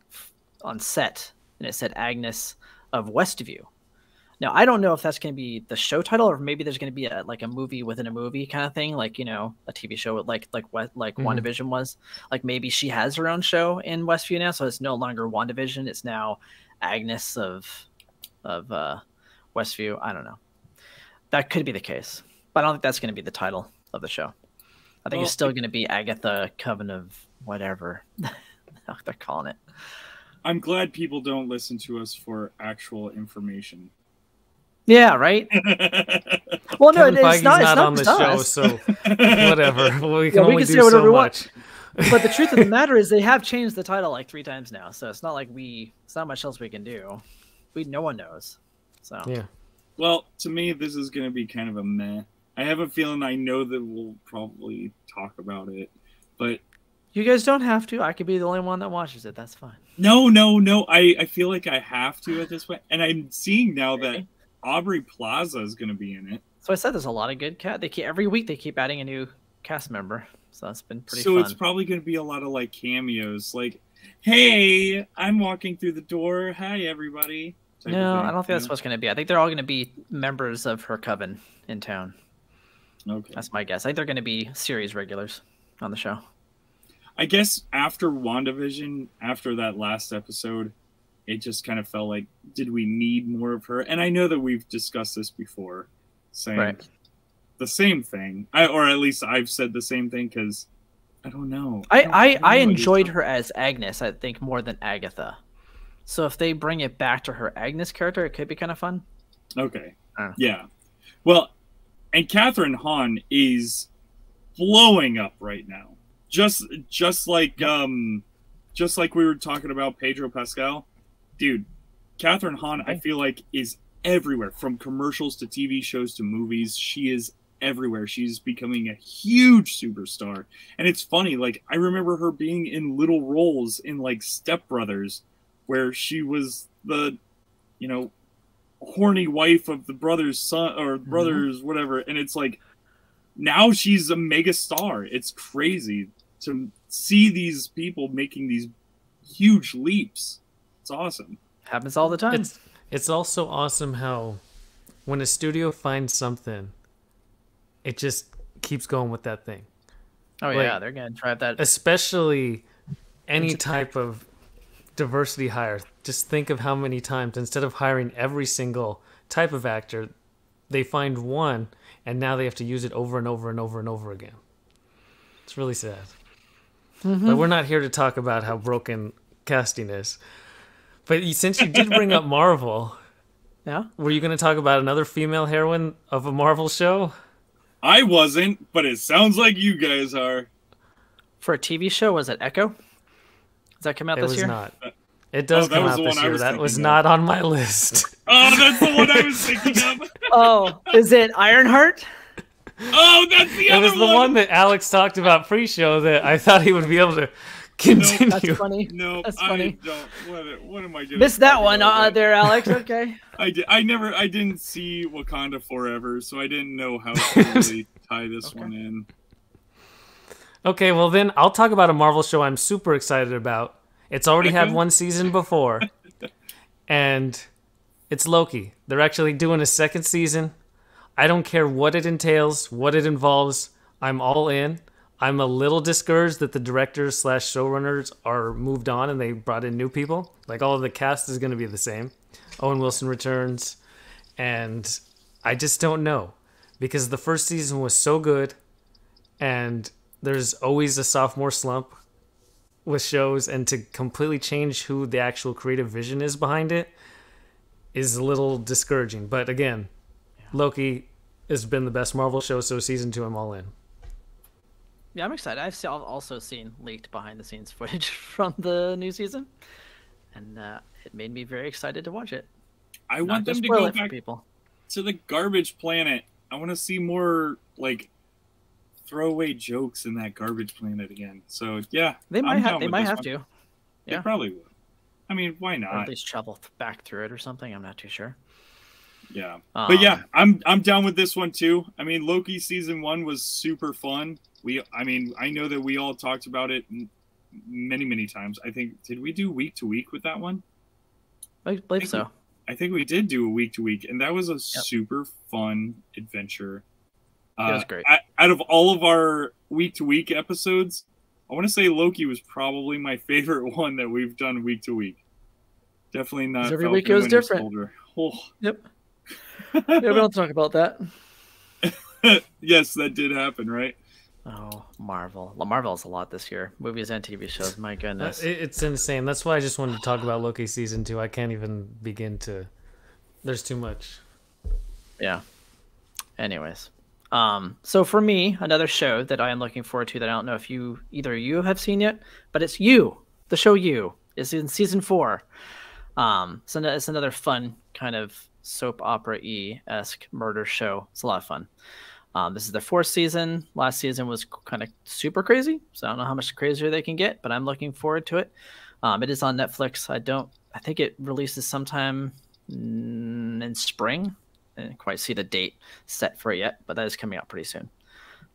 on set, and it said Agnes of Westview. Now, I don't know if that's going to be the show title, or maybe there's going to be a movie within a movie kind of thing, like, you know, a TV show like WandaVision was. Like maybe she has her own show in Westview now, so it's no longer WandaVision. It's now Agnes of Westview. I don't know. That could be the case, but I don't think that's going to be the title of the show. I think it's still going to be Agatha Coven of whatever they're calling it. I'm glad people don't listen to us for actual information. Yeah, right. Well, no, Kevin it's Feige's not. It's not not on the just show, us. so whatever. We can Yeah, we only can say do whatever so we want. much. But the truth of the matter is, they have changed the title like 3 times now, so it's not like it's not much else we can do. No one knows. So Yeah. Well, to me, this is going to be kind of a meh. I have a feeling I know that we'll probably talk about it, but you guys don't have to. I could be the only one that watches it. That's fine. no. I feel like I have to at this point, and I'm seeing now that Aubrey Plaza is going to be in it. So I said there's a lot of good every week they keep adding a new cast member, so that's been pretty So fun. it's probably going to be a lot of like cameos, like, "Hey, I'm walking through the door. Hi, everybody." type of No, thing, I don't think you that's what's going to be. I think they're all going to be members of her coven in town. know? Okay. That's my guess. I think they're going to be series regulars on the show. I guess after WandaVision, after that last episode, it just kind of felt like, did we need more of her? And I know that we've discussed this before, saying Right. the same thing, or at least I've said the same thing, because I don't know. I don't know what you're enjoyed talking- her as Agnes, I think, more than Agatha. So if they bring it back to her Agnes character, it could be kind of fun. Okay. Uh. Yeah. Well, and Catherine Hahn is blowing up right now. Just like we were talking about Pedro Pascal. Dude, Catherine Hahn, I feel like, is everywhere, from commercials to TV shows to movies. She is everywhere. She's becoming a huge superstar. And it's funny, like, I remember her being in little roles in like Step Brothers, where she was the, you know, horny wife of the brother's son or brother's whatever. And it's like, now she's a mega star. It's crazy to see these people making these huge leaps. It's awesome. Happens all the time. It's also awesome how when a studio finds something, it just keeps going with that thing. Oh yeah, they're gonna drive that. Especially any type of diversity hire. Just think of how many times, instead of hiring every single type of actor, they find one and now they have to use it over and over and over and over again. It's really sad. But we're not here to talk about how broken casting is. But since you did bring up Marvel, Yeah. were you going to talk about another female heroine of a Marvel show? I wasn't, but it sounds like you guys are. For a TV show, was it Echo? Does that come out It this was year? not. It does that come was out the this one I year. was That was thinking not on my list. Oh, that's the one I was thinking of. Oh, is it Ironheart? Oh, that's the It other was the one that Alex talked about pre-show that I thought he would be able to continue. That's funny. No, That's I funny. don't. What am I doing? Missed that one there, Alex. Okay. I didn't see Wakanda Forever, so I didn't know how to really tie this one in. Okay, well then I'll talk about a Marvel show I'm super excited about. It's already had one season before, and it's Loki. They're actually doing a second season. I don't care what it entails, what it involves. I'm all in. I'm a little discouraged that the directors / showrunners are moved on and they brought in new people. Like, all of the cast is going to be the same. Owen Wilson returns, and I just don't know, because the first season was so good, and there's always a sophomore slump with shows, and to completely change who the actual creative vision is behind it is a little discouraging. But again, Loki has been the best Marvel show, so season 2 I'm all in. Yeah, I'm excited. I've also seen leaked behind-the-scenes footage from the new season, and it made me very excited to watch it. I want them to go back to the garbage planet. I want to see more like throwaway jokes in that garbage planet again. So yeah, they might have to. Yeah, they Yeah, probably would. I mean, why or at not? least travel back through it or something. I'm not too sure. Yeah, but yeah, I'm down with this one too. I mean, Loki season 1 was super fun. I know that we all talked about it many times. I think, did we do week to week with that one? I believe so. I think we did do a week to week, and that was a super fun adventure. It was great. Out of all of our week to week episodes, I want to say Loki was probably my favorite one that we've done week to week. Definitely not. Every week it was different. Oh. Yep. Yeah, we don't talk about that. Yes, that did happen, right? Oh, Marvel. Marvel's a lot this year. Movies and TV shows. My goodness. It's insane. That's why I just wanted to talk about Loki season 2. I can't even begin to. There's too much. Yeah. Anyways. So for me, another show that I am looking forward to that I don't know if either you have seen yet, but it's You. The show You is in season 4. So it's another fun kind of soap opera-y-esque murder show. It's a lot of fun. This is the 4th season. Last season was kind of super crazy, so I don't know how much crazier they can get, but I'm looking forward to it. It is on Netflix. I think it releases sometime in spring. I didn't quite see the date set for it yet, but that is coming out pretty soon.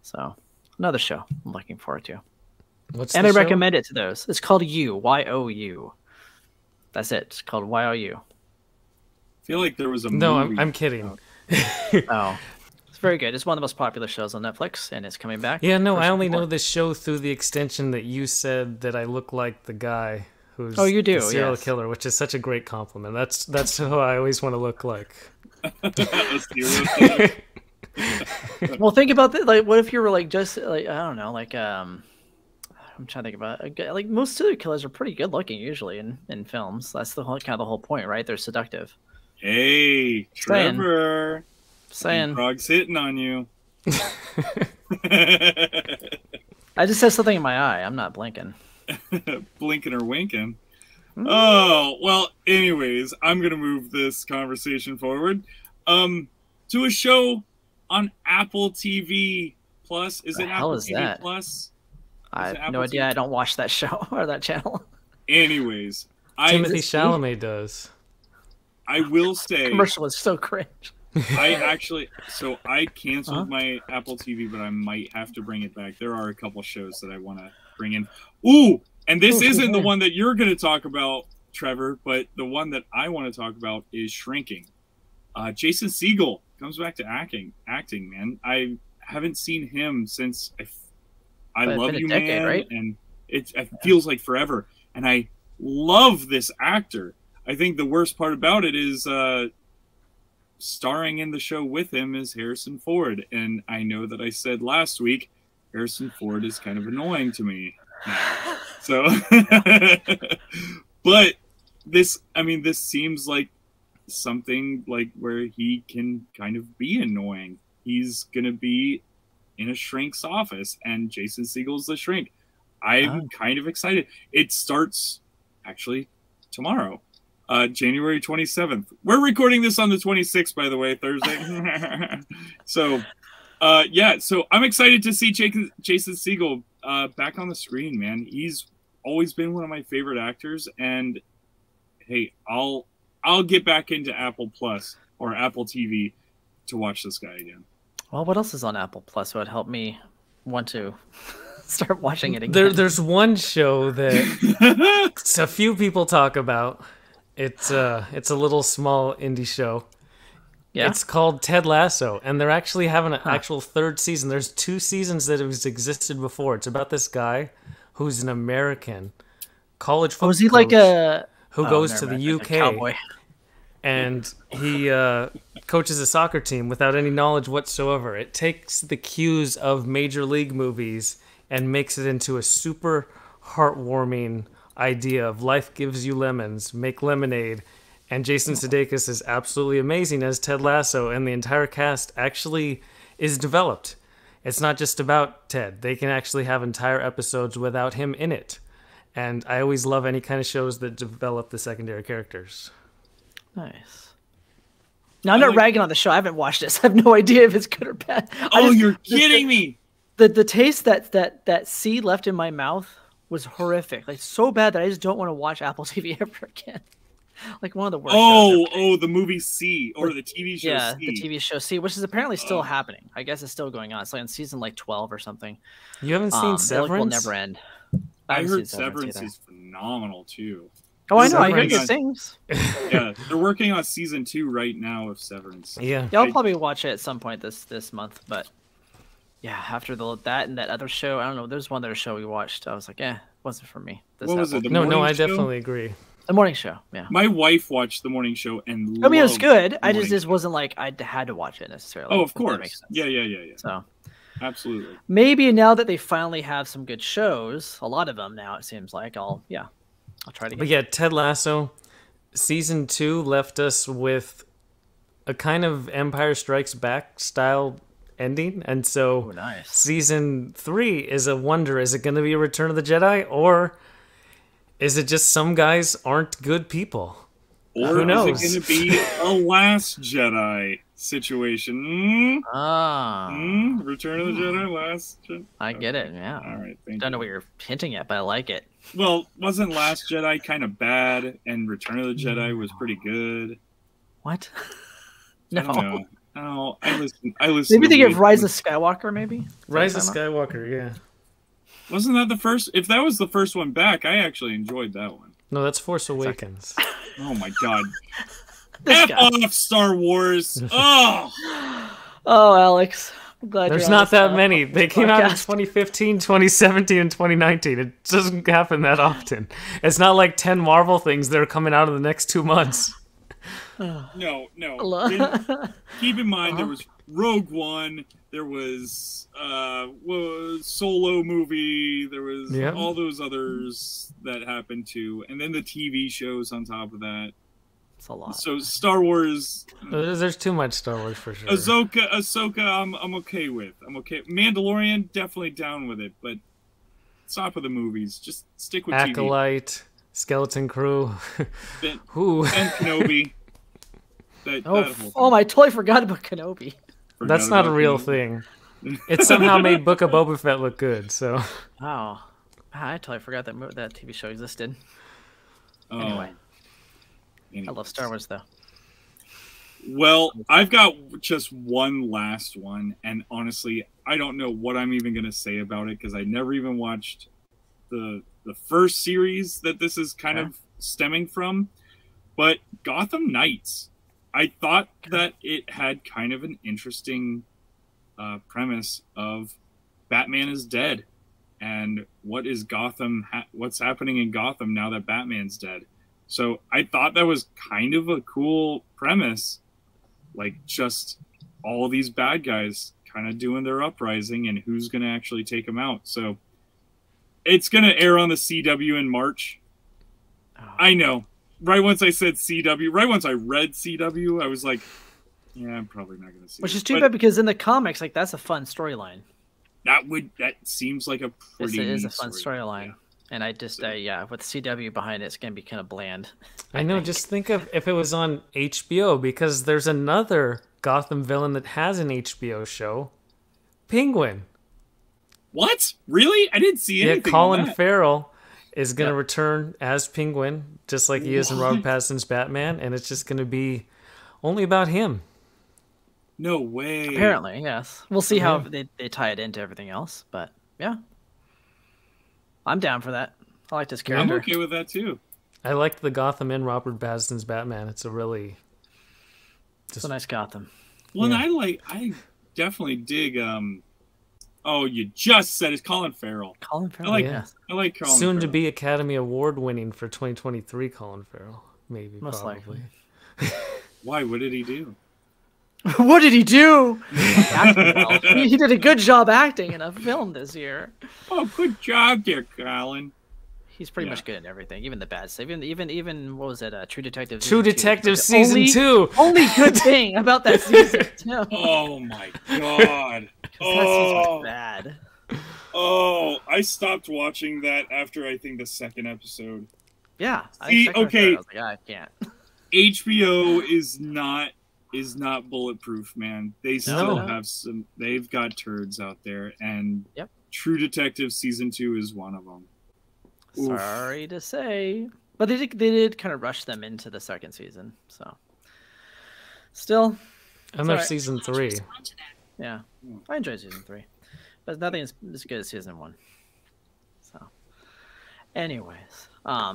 So another show I'm looking forward to. And I recommend it to those. It's called You, Y-O-U. That's it. It's called Y-O-U. I feel like there was a No, movie. I'm kidding. Oh. It's very good. It's one of the most popular shows on Netflix, and it's coming back. Yeah, no, I only know this show through the extension that you said that I look like the guy who's you do, the serial yes. killer, which is such a great compliment. That's who I always want to look like. A serial killer. Well, think about that. Like, what if you were like just like I don't know, like I'm trying to think about like most serial killers are pretty good looking usually in films. That's the whole kind of the whole point, right? They're seductive. Hey, Trevor. Saying Frog's hitting on you. I just said something in my eye. I'm not blinking. Blinking or winking. Oh, well, anyways, I'm going to move this conversation forward to a show on Apple TV Plus. Is it Apple TV Plus? I have no idea. I don't watch that show or that channel. Anyways, Timothy Chalamet does. I will say... commercial was so cringe. I canceled my Apple TV, but I might have to bring it back. There are a couple shows that I want to bring in. Ooh, and this isn't the one that you're going to talk about, Trevor, but the one that I want to talk about is Shrinking. Jason Segel comes back to acting, man. I haven't seen him since I Love You, Man, right? And it feels like forever. And I love this actor. I think the worst part about it is starring in the show with him is Harrison Ford. And I know that I said last week, Harrison Ford is kind of annoying to me. So, but this seems like something like where he can kind of be annoying. He's going to be in a shrink's office and Jason Segel's the shrink. I'm kind of excited. It starts actually tomorrow. January 27th. We're recording this on the 26th, by the way, Thursday. So Yeah, so I'm excited to see Jason Segel back on the screen, man. He's always been one of my favorite actors, and hey, I'll get back into Apple Plus or Apple TV to watch this guy again. Well, what else is on Apple Plus that would help me want to start watching it again? There's one show that a few people talk about. It's a little small indie show. Yeah? It's called Ted Lasso, and they're actually having an actual third season. There's 2 seasons that has existed before. It's about this guy who's an American college football Was he coach like a who goes to the a UK cowboy? and he coaches a soccer team without any knowledge whatsoever. It takes the cues of major league movies and makes it into a super heartwarming idea of life gives you lemons, make lemonade. And Jason Sudeikis is absolutely amazing as Ted Lasso, and the entire cast actually is developed. It's not just about Ted. They can actually have entire episodes without him in it. And I always love any kind of shows that develop the secondary characters. Nice. Now, I'm not ragging on the show. I haven't watched this. I have no idea if it's good or bad. You're kidding me! The taste that C left in my mouth was horrific. Like, so bad that I just don't want to watch Apple TV ever again. Like one of the worst. The movie C or the TV show. Yeah, C. the TV show C, which is apparently still happening. I guess it's still going on. It's like on season 12 or something. You haven't seen It Severance? will never end. I haven't heard seen Severance either. is phenomenal too. Oh, I know. I hear Severance- good things. Yeah, they're working on season 2 right now of Severance. Yeah. Yeah, I'll probably watch it at some point this month. But yeah, after that and that other show, I don't know. There's one other show we watched. I was like, wasn't for me. What was it? The No, morning I show? definitely agree. The morning show. Yeah. My wife watched the morning show and I mean, it was loved good. the I morning just show. wasn't like I had to watch it necessarily. Oh, of if that course. makes sense. Yeah. So Absolutely. maybe now that they finally have some good shows, a lot of them now it seems like I'll try to But get. yeah, Ted Lasso, season 2 left us with a kind of Empire Strikes Back style ending, and so nice. season 3 is a wonder. Is it going to be a Return of the Jedi, or is it just some guys aren't good people? Or Who knows? is it going to be a Last Jedi situation? Return of the Jedi, Last Jedi. I get it. Yeah. All right, thank Don't you. know what you're hinting at, but I like it. Well, wasn't Last Jedi kind of bad, and Return of the Jedi was pretty good? What? I don't know. No, I listened. Maybe they to give way Rise too of Skywalker. Maybe Rise of Skywalker, yeah. Wasn't that the first? If that was the first one back, I actually enjoyed that one. No, that's Force Awakens. Oh my god! This F guy. off, Star Wars! Oh, Oh, Alex. I'm glad There's you're on not this, that many. They came out in podcast. 2015, 2017, and 2019. It doesn't happen that often. It's not like 10 Marvel things that are coming out in the next 2 months. no. Hello? Keep in mind there was Rogue One. There was Solo movie. There was Yep. all those others that happened too, and then the TV shows on top of that. It's a lot. So Star Wars, There's too much Star Wars for sure. Ahsoka, I'm okay with. I'm okay. Mandalorian, definitely down with it, but stop with the movies. Just stick with TV. Acolyte, Skeleton Crew. Ben, Who? Ben Kenobi. That whole thing. I totally forgot about Kenobi. Forgot That's not a about real Kenobi. thing. It somehow made Book of Boba Fett look good. So Wow. I totally forgot that that TV show existed. Oh, Anyway, I anyways. love Star Wars though. Well, I've got just one last one, and honestly, I don't know what I'm even going to say about it because I never even watched the first series that this is kind of stemming from. But Gotham Knights, I thought that it had kind of an interesting premise of Batman is dead, and what is Gotham? What's happening in Gotham now that Batman's dead? So I thought that was kind of a cool premise. Like, just all these bad guys kind of doing their uprising and who's going to actually take them out. So it's going to air on the CW in March. I know. Right once I said CW, right once I read CW, I was like, yeah, I'm probably not going to see Which it. is too But bad because in the comics, like that's a fun storyline. that seems like a pretty It is a neat fun storyline. Yeah. And I just, with CW behind it, it's going to be kind of bland. I know. Just think of if it was on HBO, because there's another Gotham villain that has an HBO show, Penguin. What? Really? I didn't see anything. Yeah, Colin on that. Farrell is going to return as Penguin, just like he is in Robert Pattinson's Batman, and it's just going to be only about him. No way. Apparently, yes. We'll see how they tie it into everything else, but yeah. I'm down for that. I like this I'm character. okay with that too. I liked the Gotham in Robert Pattinson's Batman. It's a really... It's a nice Gotham. Well, and I definitely dig, oh, you just said it's Colin Farrell. Colin Farrell, I like, yes. I like Colin Soon to Farrell. be Academy Award winning for 2023 Colin Farrell. Maybe, Most probably. Why? What did he do? What did he do? Acting well. He did a good job acting in a film this year. Oh, good job there, Colin. He's pretty much good in everything, even the bad stuff. Even what was it? True Detective. True Season 2. Detective The Season 2. Only good thing about that season. Too. Oh my god. That season was Oh, bad. oh, I stopped watching that after I think the second episode. Yeah. See, second or okay. third, I was like, I can't. HBO is not bulletproof, man. They still No. have some. They've got turds out there, and Yep. True Detective Season 2 is one of them. Oof. Sorry to say, but they did kind of rush them into the second season. So, still, I'm all at right. Season 3. yeah, I enjoyed season 3, but nothing is as good as season 1. So, anyways,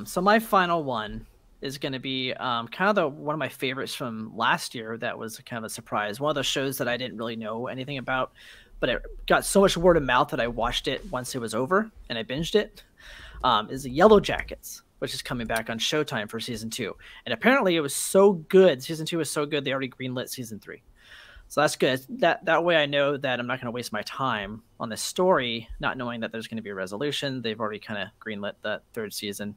so my final one is going to be kind of one of my favorites from last year. That was kind of a surprise. One of those shows that I didn't really know anything about, but it got so much word of mouth that I watched it once it was over and I binged it. Is the Yellow Jackets, which is coming back on Showtime for season 2. And apparently it was so good. Season 2 was so good, they already greenlit season 3. So that's good. That way I know that I'm not going to waste my time on this story, not knowing that there's going to be a resolution. They've already kind of greenlit that third season.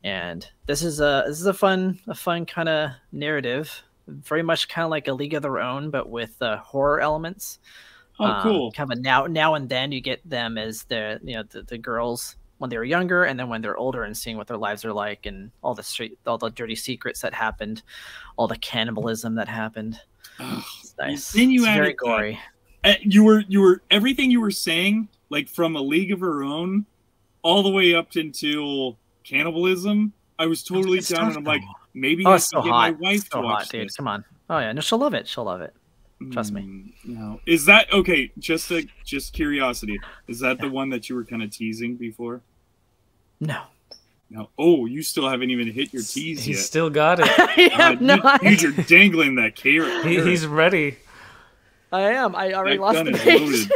And this is a fun kind of narrative, very much kind of like A League of Their Own, but with horror elements. Oh, cool. Kind of a now and then you get them as the girls when they were younger, and then when they're older, and seeing what their lives are like, and all the dirty secrets that happened, all the cannibalism that happened. It's nice. Then you it's very added that. gory. You were everything you were saying, like from A League of Her Own, all the way up until cannibalism. I was totally That's good down, stuff, and I'm like, though. maybe Oh, I it's should so get hot. my wife It's so to watch hot, dude. this. Come on. Oh yeah, no, she'll love it. She'll love it. Trust me. No, is that okay? Just curiosity. Is that the one that you were kind of teasing before? No. No. Oh, you still haven't even hit your tease He's yet. still got it. I have no idea. You're dangling that carrot. He's ready. I am. I already That lost gun the is page. loaded.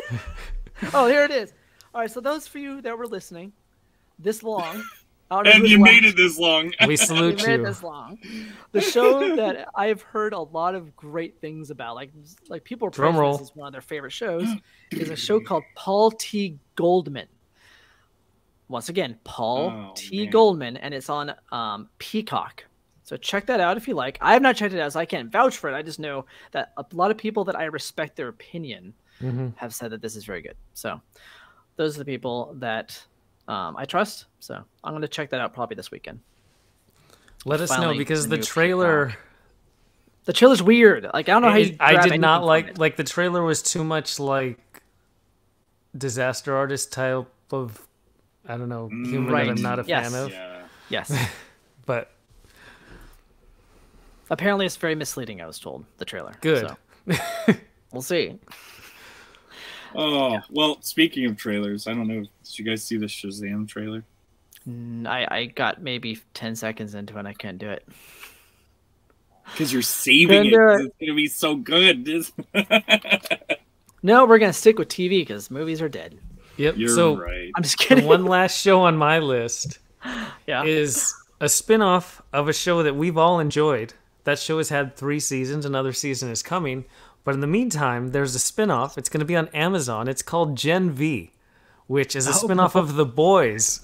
Oh, here it is. All right, so those for you that were listening, this long. I don't know And who's you made watching. it this long. We salute We made you. this long. The show that I've heard a lot of great things about, like people are Drum praising roll. this as one of their favorite shows, is a show called Paul T. Goldman. Once again, Paul Oh, T. man. Goldman, and it's on Peacock. So check that out if you like. I have not checked it out, so I can't vouch for it. I just know that a lot of people that I respect their opinion have said that this is very good. So those are the people that I trust. So I'm going to check that out probably this weekend. Let us know, Finally, because the the new trailer... Peacock. The trailer's weird. Like I don't know how you. I grab did not anything from like it. the trailer was too much like disaster artist type of, I don't know, humor Right. that I'm not a Yes. fan of. Yeah. Yes. But Apparently, it's very misleading. I was told the trailer. good. So, we'll see. Oh, well, speaking of trailers, I don't know. Did you guys see the Shazam trailer? I got maybe 10 seconds into it. I couldn't do it. Because you're saving Couldn't it. do 'cause it. It's going to be so good. No, we're gonna stick with TV because movies are dead. Yep. You're so right. I'm just the kidding. one last show on my list Yeah. is a spin-off of a show that we've all enjoyed. That show has had 3 seasons. Another season is coming. But in the meantime, there's a spin-off. It's going to be on Amazon. It's called Gen V, which is a spin-off of The Boys,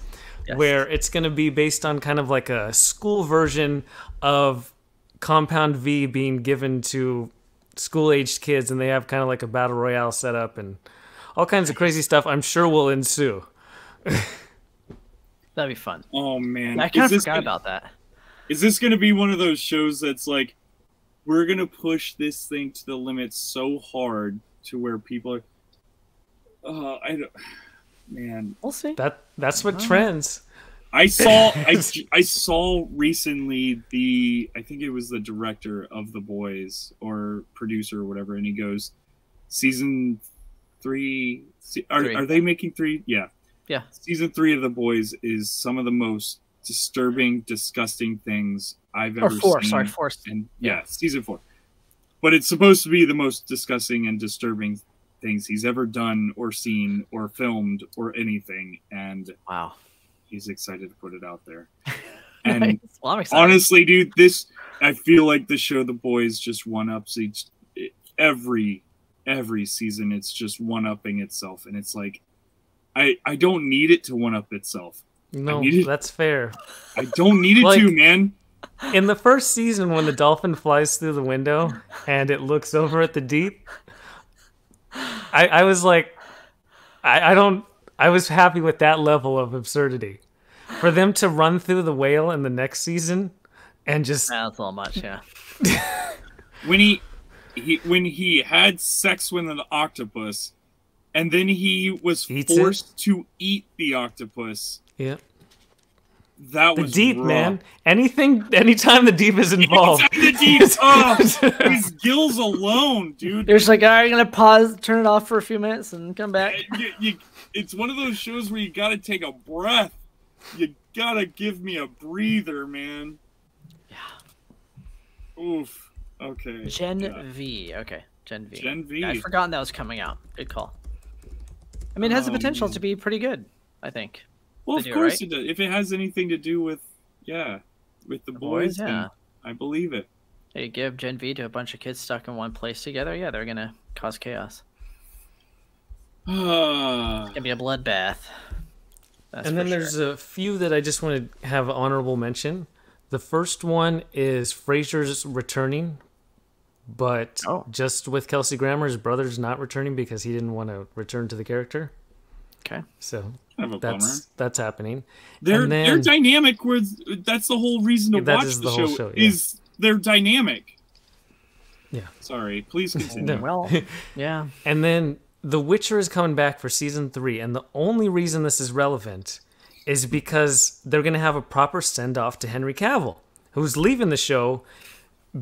Yes. where it's going to be based on kind of like a school version of Compound V being given to school-aged kids, and they have kind of like a battle royale set up and all kinds of crazy stuff I'm sure will ensue. That'd be fun. Oh, man. I kind of Is this forgot gonna- about that. Is this going to be one of those shows that's like, we're going to push this thing to the limit so hard to where people are, I don't, man. We'll see. That's what trends. I saw recently I think it was the director of The Boys or producer or whatever, and he goes, season 3. Are they making 3? Yeah. Yeah. Season 3 of The Boys is some of the most disturbing, disgusting things I've ever seen. Sorry, 4. And yeah, season 4. But it's supposed to be the most disgusting and disturbing things he's ever done or seen or filmed or anything. And wow, he's excited to put it out there. And nice. Well, I'm excited. Honestly, dude, I feel like the show The Boys just one-ups every season. It's just one-upping itself, and it's like I don't need it to one-up itself. No, that's fair. I don't need it to, man. In the first season, when the dolphin flies through the window and it looks over at the deep, I was like, I was happy with that level of absurdity. For them to run through the whale in the next season and just... That's a little much, yeah. When he had sex with an octopus, and then he was forced to eat the octopus. Yeah. That the was deep, raw. man. Anytime the deep is involved. The deep, his gills alone, dude. There's like, all right, I'm gonna pause, turn it off for a few minutes, and come back. It's one of those shows where you gotta take a breath. You gotta give me a breather, man. Yeah. Oof. Okay. Gen V. Okay. Gen V. Gen V. Yeah, I'd forgotten that was coming out. Good call. I mean, it has the potential to be pretty good, I think. Well, of course it does. If it has anything to do with the boys, yeah. I believe it. Hey, give Gen V to a bunch of kids stuck in one place together. Yeah, they're gonna cause chaos. It's gonna be a bloodbath. And then there's a few that I just want to have honorable mention. The first one is Frasier's returning, but just with Kelsey Grammer, his brother's not returning because he didn't want to return to the character. Okay. So that's happening. They're dynamic. That's the whole reason to watch the show. Is they're dynamic. Yeah. Sorry. Please continue. Well, yeah. And then The Witcher is coming back for season 3, and the only reason this is relevant is because they're going to have a proper send-off to Henry Cavill, who's leaving the show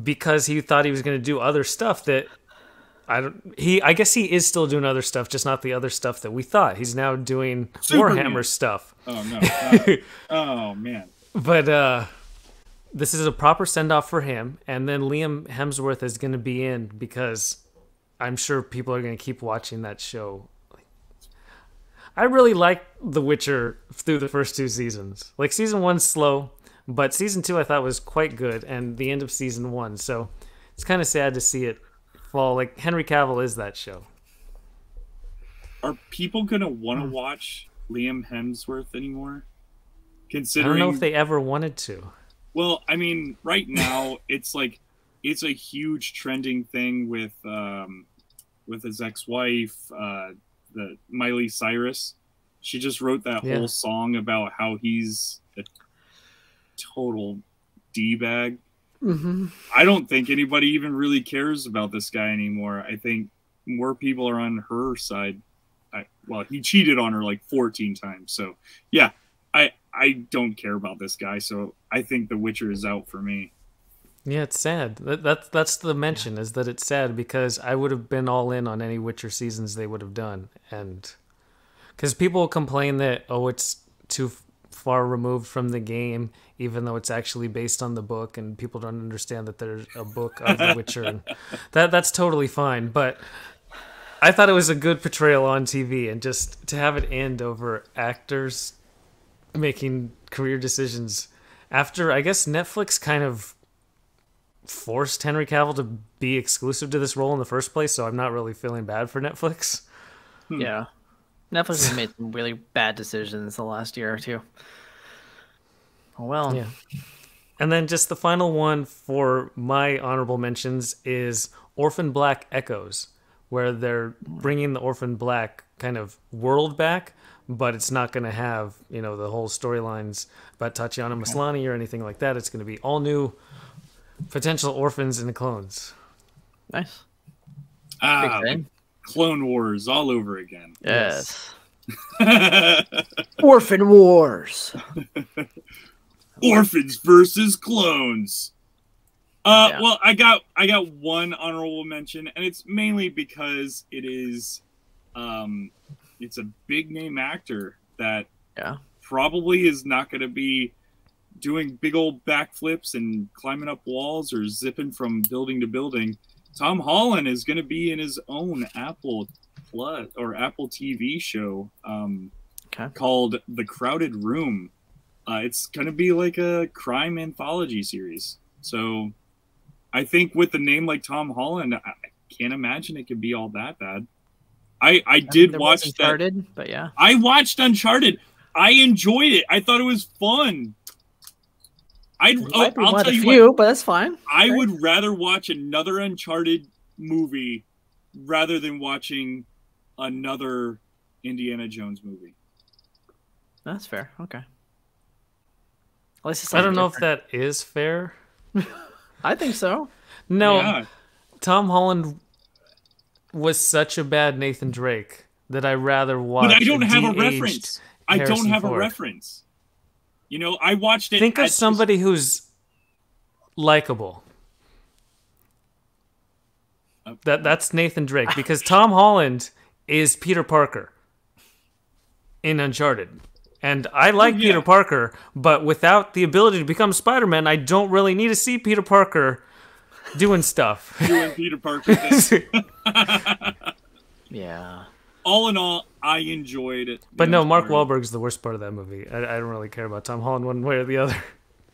because he thought he was going to do other stuff that I guess he is still doing other stuff, just not the other stuff that we thought. He's now doing Warhammer stuff. Oh no. Oh man. But this is a proper send-off for him, and then Liam Hemsworth is going to be in because I'm sure people are going to keep watching that show. I really liked The Witcher through the first 2 seasons. Like, season 1's slow, but season 2 I thought was quite good, and the end of season 1. So it's kind of sad to see it fall. Like, Henry Cavill is that show. Are people going to want to watch Liam Hemsworth anymore? I Considering... don't know if they ever wanted to. Well, I mean, right now, it's a huge trending thing with his ex-wife, the Miley Cyrus. She just wrote that whole song about how he's a total D-bag. Mm-hmm. I don't think anybody even really cares about this guy anymore. I think more people are on her side. He cheated on her like 14 times. So, yeah, I don't care about this guy. So I think The Witcher is out for me. Yeah, it's sad. That's the mention, is that it's sad because I would have been all in on any Witcher seasons they would have done. And because people complain that, it's too far removed from the game, even though it's actually based on the book, and people don't understand that there's a book of The Witcher. And that's totally fine. But I thought it was a good portrayal on TV, and just to have it end over actors making career decisions after, I guess, Netflix kind of forced Henry Cavill to be exclusive to this role in the first place, so I'm not really feeling bad for Netflix. Yeah. Netflix has made some really bad decisions the last year or two. Oh, well. Yeah. And then just the final one for my honorable mentions is Orphan Black Echoes, where they're bringing the Orphan Black kind of world back, but it's not going to have, the whole storylines about Tatiana Maslany or anything like that. It's going to be all new potential orphans and clones. Nice. Clone Wars all over again. Yes. Orphan Wars. Orphans versus clones. Yeah. Well, I got one honorable mention, and it's mainly because it is, it's a big name actor that probably is not going to be doing big old backflips and climbing up walls or zipping from building to building. Tom Holland is going to be in his own Apple Plus or Apple TV show called The Crowded Room. It's going to be like a crime anthology series. So I think with a name like Tom Holland, I can't imagine it could be all that bad. I did watch Uncharted, but yeah. I watched Uncharted. I enjoyed it. I thought it was fun. I'll tell you what, but that's fine. I would rather watch another Uncharted movie rather than watching another Indiana Jones movie. That's fair. Okay. I don't know if that is fair. I think so. No, Yeah. Tom Holland was such a bad Nathan Drake that I rather watch. But I don't have a de-aged reference. I don't Harrison have a Ford. reference. You know, I watched it. Think of at somebody who's likable. That's Nathan Drake, because Tom Holland is Peter Parker in Uncharted. And I like Peter Parker, but without the ability to become Spider-Man, I don't really need to see Peter Parker doing stuff. doing Peter Parker things. Yeah. All in all, I enjoyed it. But no, Mark Wahlberg's the worst part of that movie. I don't really care about Tom Holland one way or the other.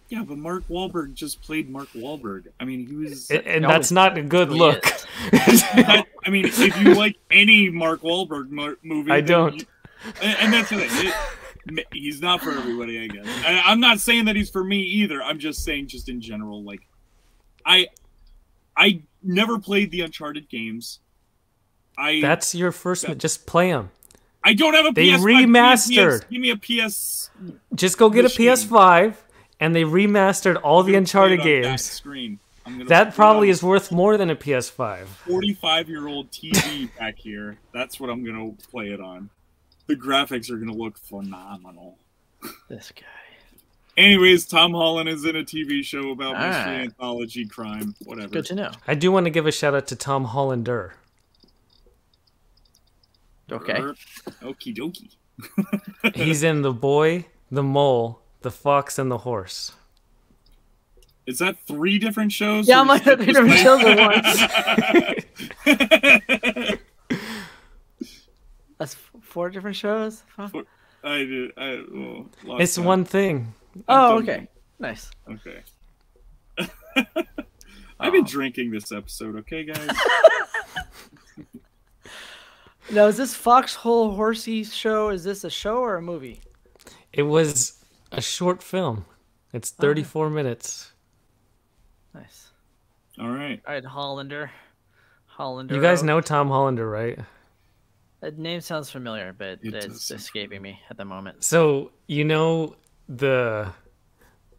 Yeah, but Mark Wahlberg just played Mark Wahlberg. I mean, he was... And that's not a good look. I mean, if you like any Mark Wahlberg movie... I don't. And that's the thing. He's not for everybody, I guess. I'm not saying that he's for me either. I'm just saying, just in general, like... I never played the Uncharted games. That's your first... Just play them. I don't have a They PS5. remastered. Give me a PS... Just go get machine. a PS5, and they remastered all the Uncharted games. Screen. That probably is worth more than a PS5. 45-year-old TV back here. That's what I'm going to play it on. The graphics are going to look phenomenal. This guy. Anyways, Tom Holland is in a TV show about mystery anthology crime. Whatever. Good to know. I do want to give a shout out to Tom Hollander. Okay. Okie dokie. He's in The Boy, The Mole, The Fox, and the Horse. Is that 3 different shows? Yeah, or I'm like, is 3 it different shows at once. That's 4 different shows? Huh? I did. Lost It's count. one thing. Oh, okay. Nice. Okay. I've been drinking this episode, okay, guys? Now, is this Foxhole Horsey show? Is this a show or a movie? It was a short film. It's 34 minutes. Nice. All right. All right, Hollander. You guys know Tom Hollander, right? That name sounds familiar, but It it's does. escaping me at the moment. So, you know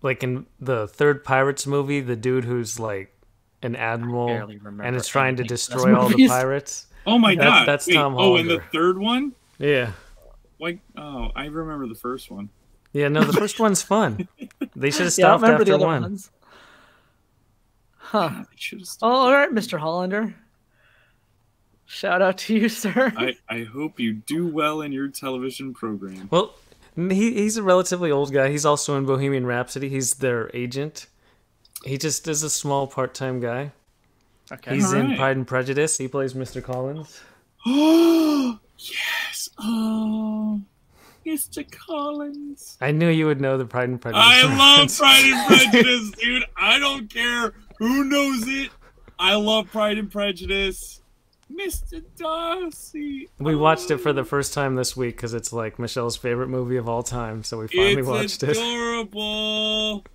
like in the third Pirates movie, the dude who's like an admiral barely remember and is trying to anything from destroy those all the movies. pirates? Oh my god. That's Wait, Tom Oh, and the Hollander. third one? Yeah. Like, oh, I remember the first one. Yeah, no, the first one's fun. They should have Yeah, I stopped remember after the other one. ones. Huh. I should have. Oh, all right, Mr. Hollander. Shout out to you, sir. I hope you do well in your television program. Well, he's a relatively old guy. He's also in Bohemian Rhapsody. He's their agent. He just is a small part-time guy. Okay. He's in Alright. Pride and Prejudice. He plays Mr. Collins. Oh, yes. Oh, Mr. Collins. I knew you would know the Pride and Prejudice. I love reference. Pride and Prejudice, dude. I don't care who knows it. I love Pride and Prejudice. Mr. Darcy. We watched it for the first time this week because it's like Michelle's favorite movie of all time. So we finally watched It's it. adorable.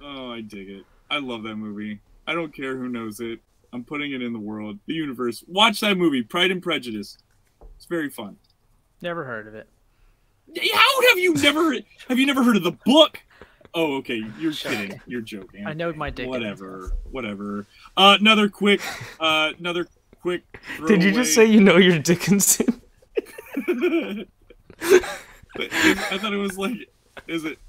Oh, I dig it. I love that movie. I don't care who knows it. I'm putting it in the world, the universe. Watch that movie, Pride and Prejudice. It's very fun. Never heard of it. How have you never heard of the book? Oh, okay. You're kidding. You're joking. I know my dick. Whatever. Another quick quick. Did you just say you know your Dickinson? I thought it was like, is it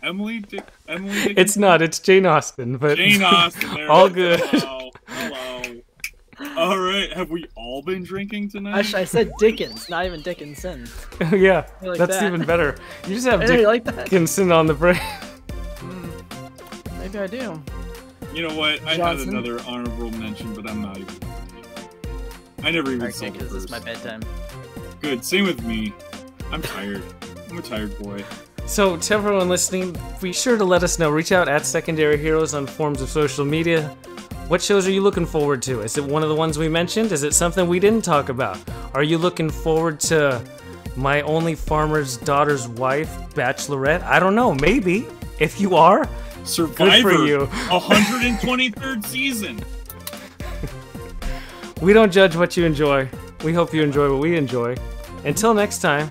Emily Dickinson? It's not. It's Jane Austen. But Jane Austen. There all good. Hello. All right. Have we all been drinking tonight? Actually, I said Dickens, not even Dickinson. Yeah, like that's that? even better. You just have Hey, you like that? Dickinson on the brain. Maybe I do. You know what? I had Johnson? another honorable mention, but I'm not even. I never even Alright, saw the because this is first. my bedtime. Good. Same with me. I'm tired. I'm a tired boy. So, to everyone listening, be sure to let us know. Reach out at Secondary Heroes on forms of social media. What shows are you looking forward to? Is it one of the ones we mentioned? Is it something we didn't talk about? Are you looking forward to My Only Farmer's Daughter's Wife, Bachelorette? I don't know. Maybe. If you are, Survivor. good for you. 123rd season. We don't judge what you enjoy. We hope you enjoy what we enjoy. Until next time,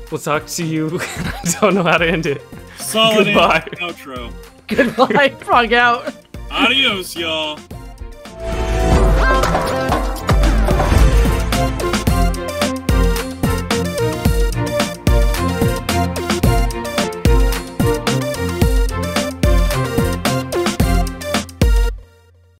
we'll talk to you. I don't know how to end it. Solid Goodbye. outro. Goodbye, frog out. Adios, y'all.